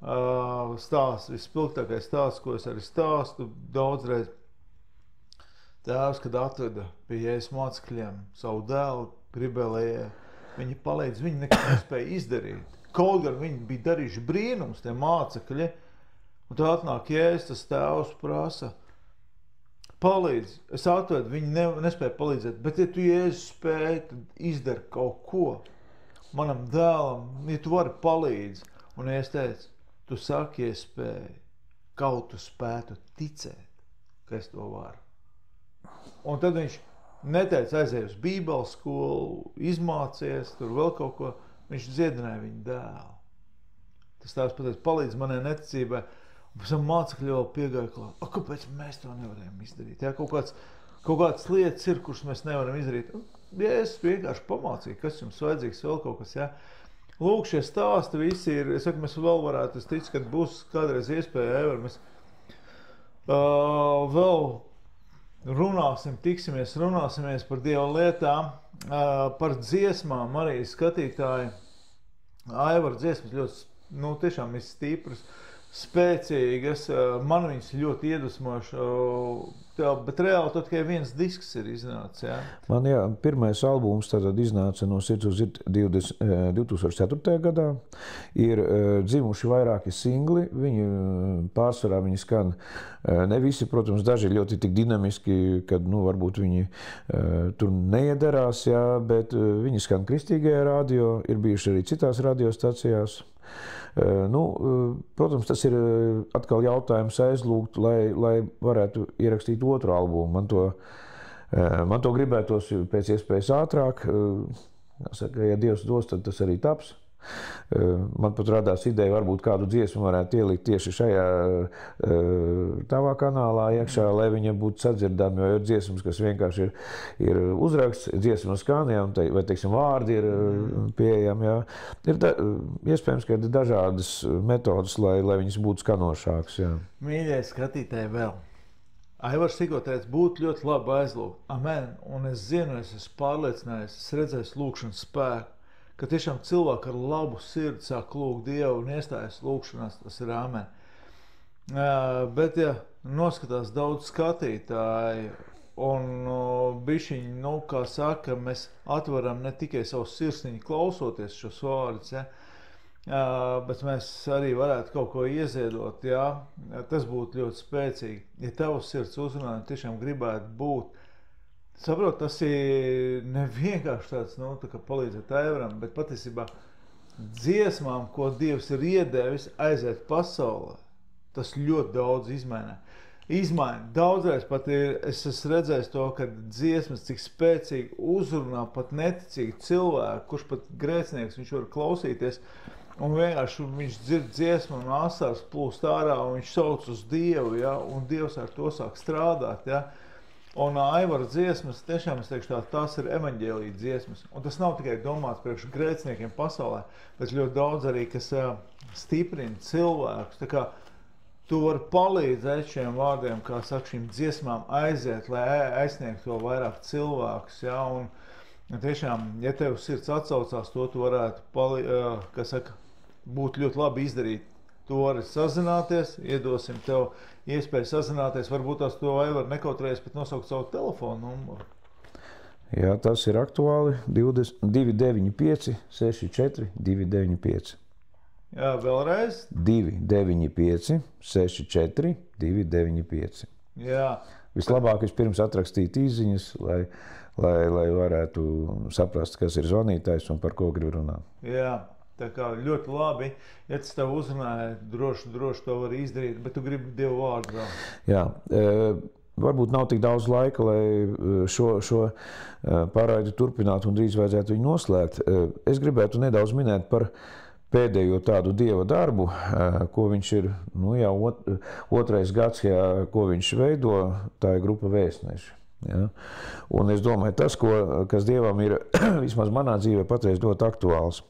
Vispilgtākais stāsts, ko es arī stāstu daudzreiz. Tēvs, kad atveda pie Jēzus mācekļiem savu dēlu, gribēlējē, viņi palīdz, viņi nekad nespēja izdarīt. Kaut gan viņi bija darījuši brīnums, tie mācekļi, un tā atnāk Jēzus, tas tēvs prasa, palīdz, es atvedu, viņi nespēja palīdzēt, bet ja tu Jēzus spēj, tad izdari kaut ko manam dēlam, ja tu vari palīdz. Un ja es teicu, tu saki, ja es spēju, kaut tu spētu ticēt, ka es to varu. Un tad viņš neteica aizēj uz bībeles skolu, izmācies, tur vēl kaut ko. Viņš dziedināja viņu dēlu. Tas tās pateic palīdz manai neticībai. Un pēc tam mācekļi vēl piegāja klāt. Kāpēc mēs to nevarējam izdarīt? Jā, kaut kādas lietas ir, kuras mēs nevaram izdarīt. Ja es vienkārši pamācīju, kas jums vajadzīgs, vēl kaut kas, jā. Lūk, šie stāsti visi ir, es saku, mēs vēl varētu, es ticu, ka būs kādreiz iespēja, mēs vēl runāsimies par Dieva lietām, par dziesmām, arī skatītāji. Aivara dziesmas ļoti, tiešām ir stipras, spēcīgas, man viņas ļoti iedvesmojuši, bet reāli tad tikai viens disks ir iznācis, jā? Man, jā, pirmais albums tātad iznāca no Sirds uz 2004. gadā. Ir dzimuši vairāki singli, pārsvarā viņi skan, ne visi, protams, daži ir ļoti tik dinamiski, kad, varbūt viņi tur neiedarās, jā, bet viņi skan kristīgajā radio, ir bijuši arī citās radiostacijās. Protams, tas ir atkal jautājums aizlūgt, lai varētu ierakstīt otru albumu. Man to gribētos pēc iespējas ātrāk. Ja Dievs dos, tad tas arī taps. Man pat radās ideja, varbūt kādu dziesmu varētu ielikt tieši šajā tavā kanālā iekšā, lai viņa būtu sadzirdama, jo ir dziesmas, kas vienkārši ir uzraksts, dziesmas skaniem, vai, teiksim, vārdi ir pieejami, jā. Ir iespējams, ka ir dažādas metodas, lai viņas būtu skanošākas, jā. Mīļie skatītāji vēl. Aivars tikko teica, būtu ļoti labi aizlūgt. Amen. Un es zinu, es esmu pārliecinājies, es redzēju lūgšanas spēku, ka tiešām cilvēki ar labu sirdi sāk lūgt Dievu un iestājas lūgšanās, tas ir amen. Bet, ja noskatās daudz skatītāji un bišķiņi, kā saka, mēs atveram ne tikai savu sirsniņu klausoties šos vārdus, ja, bet mēs arī varētu kaut ko ieziedot, ja, tas būtu ļoti spēcīgi. Ja tavs sirds uzrunā, tiešām gribētu būt, saprot, tas ir nevienkārši tāds, tā kā palīdzēt Aivaram, bet patiesībā dziesmām, ko Dievs ir iedevis aiziet pasaulē, tas ļoti daudz izmaina. Daudzreiz pat es esmu redzējis to, ka dziesmas cik spēcīgi uzrunā pat neticīgi cilvēku, kurš pat grēcinieks, viņš var klausīties, un vienkārši viņš dzird dziesmu un asars plūst ārā, un viņš sauc uz Dievu, ja, un Dievs ar to sāk strādāt, ja. Un Aivara dziesmas, tiešām es teikšu tās ir evaņģēlija dziesmas. Un tas nav tikai domāts priekš grēciniekiem pasaulē, bet ļoti daudz arī, kas stiprina cilvēkus. Tā kā tu vari palīdzēt šiem vārdiem, kā saka, šīm dziesmām aiziet, lai aizsniegtu to vairāk cilvēkus. Ja? Un tiešām, ja tev sirds atsaucās, to tu varētu, būt ļoti labi izdarīt. Tu vari sazināties, iedosim tev iespēju sazināties, varbūt tās to vai var nekautrējies, bet nosaukt savu telefonu numuru. Jā, tas ir aktuāli, 295 64 295. Jā, vēlreiz? 295 64 295. Jā. Vislabāk vispirms atrakstīt īziņas, lai varētu saprast, kas ir zvanītājs un par ko grib runāt. Jā. Tā kā ļoti labi, ja tas tev uzrunāja, droši to var izdarīt, bet tu gribi Dievu vārdu vēl. Jā, varbūt nav tik daudz laika, lai šo pārraidi turpinātu un drīz vajadzētu viņu noslēgt. Es gribētu nedaudz minēt par pēdējo tādu Dieva darbu, ko viņš ir, jau otrais gads, ko viņš veido, tā ir grupa Vēstneši. Ja? Un es domāju, tas, kas Dievam ir vismaz manā dzīvē patreiz ļoti aktuāls.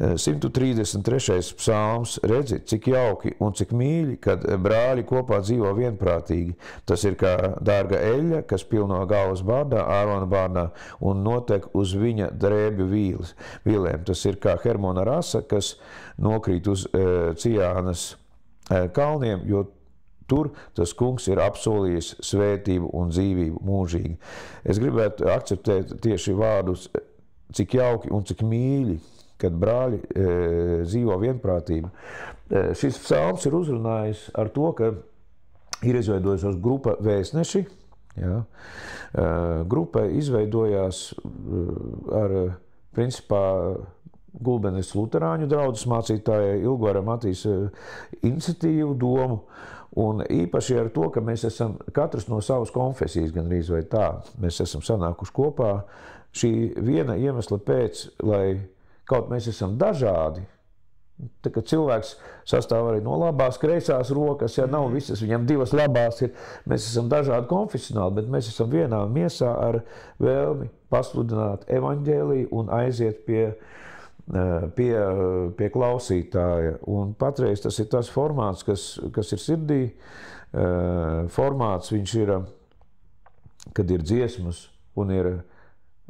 133. psalms, redzi, cik jauki un cik mīļi, kad brāļi kopā dzīvo vienprātīgi. Tas ir kā dārga eļļa, kas pilno galvas bārdā, Ārona bārdā un notek uz viņa drēbju vīlēm. Tas ir kā Hermona rasa, kas nokrīt uz Cijānas kalniem, jo tur tas kungs ir apsolījis svētību un dzīvību mūžīgi. Es gribētu akceptēt tieši vārdus, cik jauki un cik mīļi, kad brāļi dzīvo vienprātību. Šis psalms ir uzrunājis ar to, ka ir izveidojusies grupa Vēstneši. Ja? Grupa izveidojās ar, principā, Gulbenes luterāņu draudzes mācītāja Ilgvara Matīs iniciatīvu domu. Un īpaši ar to, ka mēs esam katrs no savas konfesijas gandrīz vai tā. Mēs esam sanākuši kopā šī viena iemesla pēc, lai kaut mēs esam dažādi. Tā kā cilvēks sastāv arī no labās, kreisās rokas, ja nav visas, viņam divas labās ir. Mēs esam dažādi konfesionāli, bet mēs esam vienā miesā ar vēlmi pasludināt evaņģēliju un aiziet pie klausītāja. Un patreiz tas ir tas formāts, kas ir sirdī. Formāts viņš ir, kad ir dziesmas un ir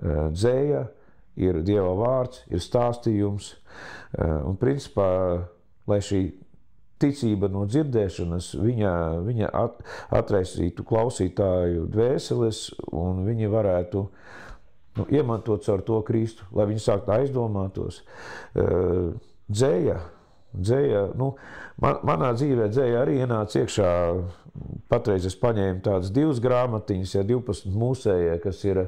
dzēja, ir Dieva vārds, ir stāstījums. Un principā, lai šī ticība no dzirdēšanas, viņa atraisītu klausītāju dvēseles un viņi varētu iemantot caur to Kristu, lai viņi sāktu aizdomātos. Dzēja, manā dzīvē dzēja arī ienāca iekšā. Patreiz es paņēmu tādas 2 grāmatiņas, 12 mūsējie, kas ir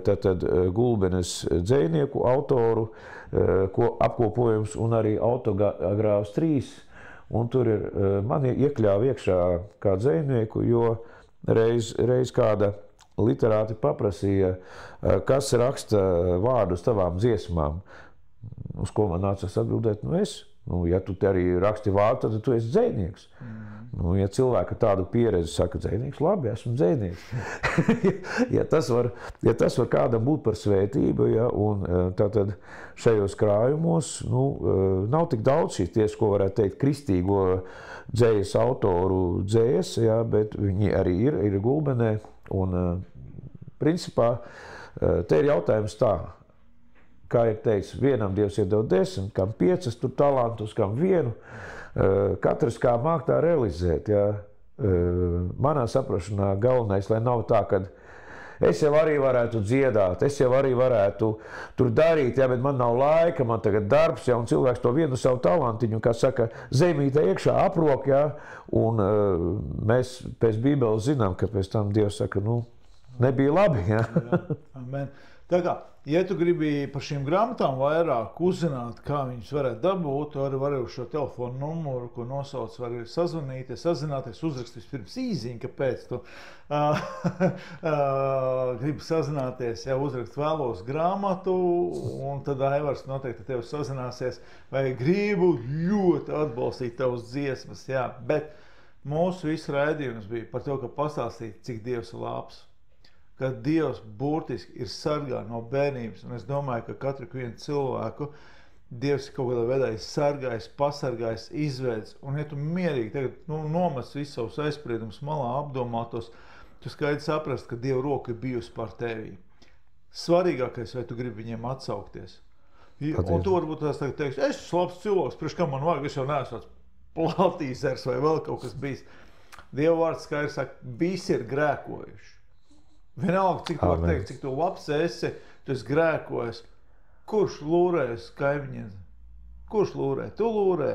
tātad Gulbenes dzējnieku autoru apkopojums un arī autogrāfs 3. Un tur ir mani iekļāva iekšā kā dzējnieku, jo reiz kāda literāti paprasīja, kas raksta vārdus tavām dziesmām. Uz ko man nācās atbildēt, es. Ja tu te arī raksti vārdu, tad tu esi dzējnieks. Ja cilvēki ar tādu pieredzi saka, dzējnieks, labi, esmu dzējnieks. ja tas var kādam būt par svētību, ja, un tātad šajos krājumos nav tik daudz šīs tiesas, ko varētu teikt, kristīgo dzējas autoru dzējas, ja, bet viņi arī ir Gulbenē. Un principā te ir jautājums tā, kā ir teicis, vienam Dievs iedod 10, kam 5 talantus, kam 1. Katrs kā māk tā realizēt. Ja. Manā saprašanā galvenais, lai nav tā, ka es jau arī varētu dziedāt, es jau arī varētu tur darīt, ja, bet man nav laika, man tagad darbs, ja, un cilvēks to vienu savu talantiņu, kā saka, zemītē iekšā aprok, ja, un mēs pēc Bībeles zinām, ka pēc tam Dievs saka, nebija labi. Ja. Amen. Tā kā, ja tu gribi par šīm grāmatām vairāk uzzināt, kā viņus varētu dabūt, tu arī uz šo telefonu numuru, ko nosauc, var sazvanīties, sazināties, uzrakstīt pirms īziņu, kāpēc tu gribi sazināties, ja uzrakst vēlos grāmatu, un tad Aivars noteikti tev sazināsies, vai gribu ļoti atbalstīt tavas dziesmas, jā, bet mūsu visu raidījums bija par to, ka pastāstīt, cik Dievs ir labs. Ka Dievs burtiski ir sargā no bērnības, un es domāju, ka katru vienu cilvēku Dievs kaut kādā veidā ir sargājis, pasargājis, izveids, un ja tu mierīgi tagad nomas visus savus aizspriedumus malā apdomātos, tu skaidri saprast, ka Dieva roka ir bijusi pār tevī. Svarīgākais, vai tu gribi viņiem atsaukties. Un tu varbūt tās tagad teiks, es esmu labs cilvēks, priekš kā man vajag, es jau neesmu tāds platīzers vai vēl kaut kas bijis. Dieva vārds skaidri saka, visi ir grēkojuši. Vienalga, cik tu var teikt, cik tu labs esi, tu esi grēkojis. Kurš lūrējas kaimiņiem? Kurš lūrē? Tu lūrē,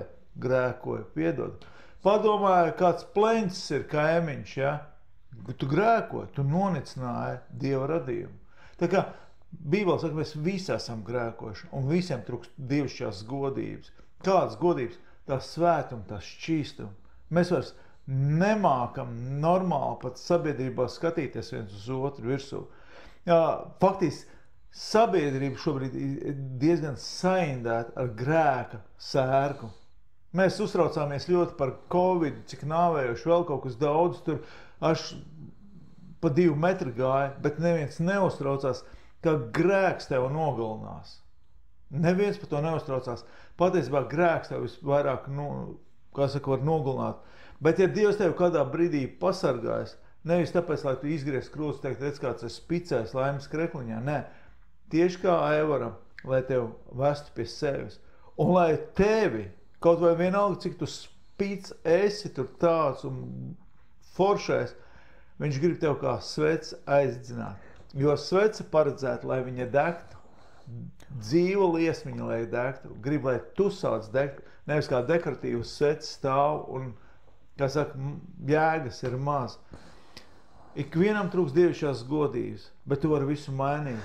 grēkoja, piedod. Padomāja, kāds pleņķis ir kaimiņš, ja? Tu grēkoji, tu nonicināji Dieva radījumu. Tā kā Bībele saka, mēs visi esam grēkojuši, un visiem trūkst dievišķās godības. Kādas godības? Tās svētuma, tās šķīstuma. Mēs vairs nemākam normāli pat sabiedrībā skatīties viens uz otru virsū. Jā, faktiski sabiedrība šobrīd ir diezgan saindēta ar grēka sērku. Mēs uztraucāmies ļoti par Covid, cik nāvējuši vēl kaut kas daudz, tur aš pa 2 metru gāja, bet neviens neuztraucās, ka grēks tev nogalinās. Neviens par to neuztraucās. Patiesībā grēks tev visvairāk, var nogalināt. Bet, ja Dievs tev kādā brīdī pasargājas, nevis tāpēc, lai tu izgriez krūtis, teikt, redz, kāds ir spicēs laimes krekliņā, nē. Tieši kā Aivaram, lai tev vestu pie sevis. Un lai tevi, kaut vai vienalga, cik tu spic esi tur tāds un foršais, viņš grib tev kā svece aizdzināt. Jo svece paredzēta, lai viņa degtu, dzīva liesmiņa, lai degtu, grib, lai tu sāc degt, nevis kā dekoratīvs svece stāv un, kā saka, jēgas ir maz. Ikvienam trūks dievišķās godības, bet tu vari visu mainīt.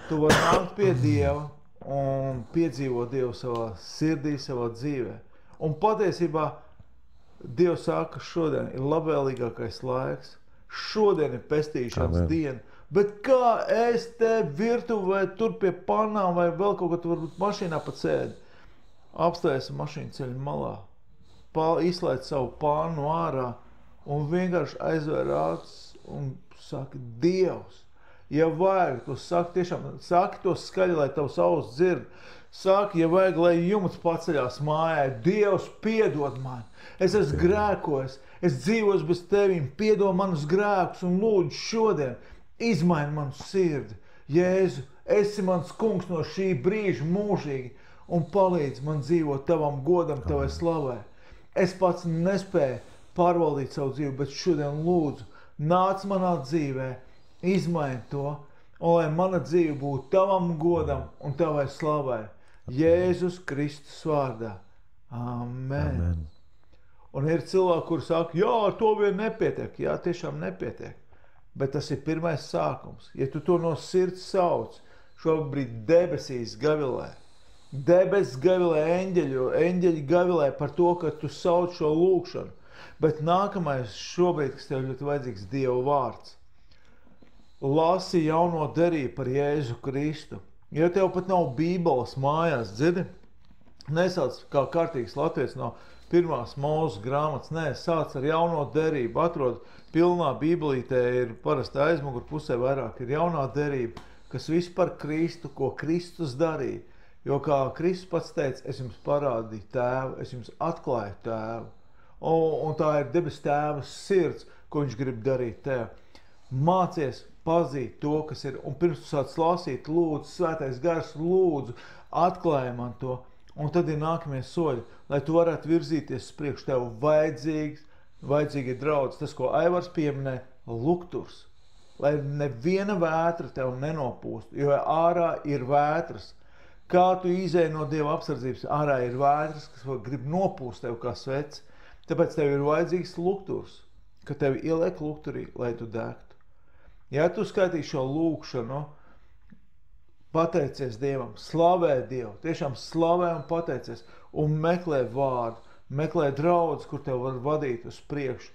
Tu vari nākt pie Dieva un piedzīvot Dievu savā sirdī, savā dzīvē. Un patiesībā Dievs saka, ka šodien ir labvēlīgākais laiks, šodien ir pestīšanas diena, bet kā es te virtuvē vai tur pie pannām vai vēl kaut ko tu varbūt mašīnā pat sēdi, apstājies mašīnu ceļu malā, izslēdz savu pannu ārā un vienkārši aizvēr acis un saka, Dievs, ja vajag, tu saki to skaļi, lai tavs auss dzird. Saki, ja vajag, lai jumts paceļās mājai. Dievs, piedod man. Es esmu grēkojis. Es dzīvoju bez tevīm. Piedod manus grēkus un lūdzu šodien izmaini manu sirdi. Jēzu, esi mans kungs no šī brīža mūžīgi un palīdz man dzīvot tavam godam, tavai slavai. Es pats nespēju pārvaldīt savu dzīvi, bet šodien lūdzu, nāc manā dzīvē, izmaini to, un lai mana dzīve būtu tavam godam un tavai slavai. Jēzus Kristus vārdā. Amen. Un ir cilvēki, kuri saka, jā, ar to vien nepietiek. Jā, tiešām nepietiek. Bet tas ir pirmais sākums. Ja tu to no sirds sauc, šobrīd debesīs gavilē. Debesis gavilē eņģeļi gavilē par to, ka tu sauc šo lūkšanu. Bet nākamais šobrīd, kas tev ļoti vajadzīgs, Dieva vārds. Lasi jauno derību par Jēzu Kristu. Ja tev pat nav bībeles mājās, dzirdi? Nesāc kā kārtīgs latviečs no pirmās Mūzes grāmatas, nē, sāc ar jauno derību, atrod pilnā bībelītē, ir parasti aizmugur pusē vairāk, ir jaunā derība, kas viss par Kristu, ko Kristus darīja. Jo kā Kristus pats teica, es jums parādīju tēvu, es jums atklāju tēvu. Un tā ir debes tēva sirds, ko viņš grib darīt tev. Mācies pazīt to, kas ir, un pirms tu sāc lasīt, lūdzu, svētais gars, lūdzu, atklāj man to, un tad ir nākamie soļi, lai tu varētu virzīties priekš tev vajadzīgi draudz, tas, ko Aivars pieminē, lukturs, lai neviena vētra tev nenopūst, jo ārā ir vētras. Kā tu izēji no Dieva apsardzības, ārā ir vētras, kas grib nopūst tev kā sveci, tāpēc tev ir vajadzīgs lukturs, ka tevi ieliek lukturī, lai tu degtu. Ja tu skaitīsi šo lūkšanu, pateicies Dievam, slavē Dievu, tiešām slavē un pateicies, un meklē vārdu, meklē draudz, kur tev var vadīt uz priekšu.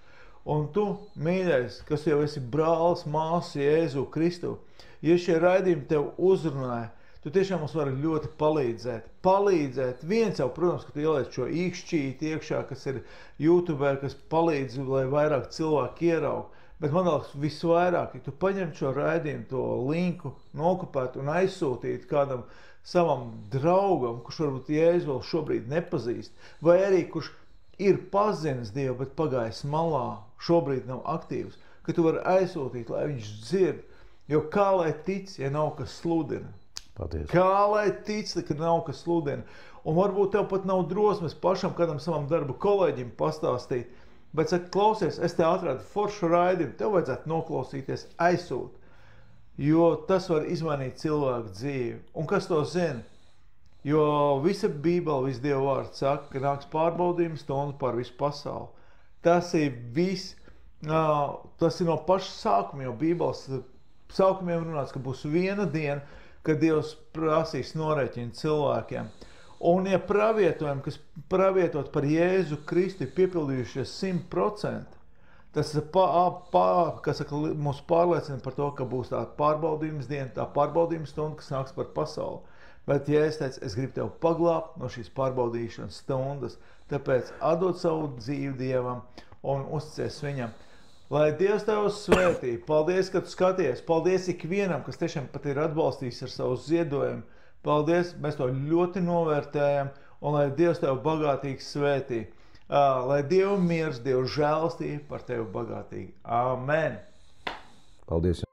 Un tu, mīļais, kas jau esi brālis, māsa Jēzu Kristu, ja šie raidījumi tev uzrunāja, tu tiešām mums vari ļoti palīdzēt. Viens jau, protams, ka tu ieliec šo īkšķīti iekšā, kas ir YouTube, kas palīdz, lai vairāk cilvēki ieraug. Bet man liekas, visvairāk, ja tu paņem šo raidījumu, to linku, nokopētu un aizsūtītu kādam savam draugam, kurš varbūt Jēzu vēl šobrīd nepazīst, vai arī kurš ir pazinis Dievu, bet pagājis malā, šobrīd nav aktīvs, ka tu vari aizsūtīt, lai viņš dzird, jo kā lai tic, ja nav kas sludina? Patiesi. Kā lai tic, ka nav kas sludina? Un varbūt tev pat nav drosmes pašam kādam savam darba kolēģim pastāstīt, bet saka, klausies, es te atradu foršu raidījumu, tev vajadzētu noklausīties, aizsūt, jo tas var izmainīt cilvēku dzīvi. Un kas to zina? Jo visa Bībele, visa Dieva vārds saka, ka nāks pārbaudījuma stunda pār visu pasauli. Tas ir viss, tas ir no paša sākuma, jo Bībeles sākumiem runāts, ka būs viena diena, kad Dievs prasīs norēķinu cilvēkiem. Un ja pravietojumi, kas pravietot par Jēzu Kristu, ir piepildījušies 100%, tas mūs pārliecina par to, ka būs tā pārbaudījums diena, tā pārbaudījuma stunda, kas nāks par pasauli. Bet ja es teicu, es gribu tev paglābt no šīs pārbaudīšanas stundas, tāpēc atdod savu dzīvi Dievam un uzticies viņam. Lai Dievs tev svētī, paldies, ka tu skaties, paldies ikvienam, kas tiešām pat ir atbalstījis ar savu ziedojumu. Paldies, mēs to ļoti novērtējam, un lai Dievs tev bagātīgi svētī. Lai Dievu miers, Dievu žēlstība par tevi bagātīgi. Amen! Paldies jums!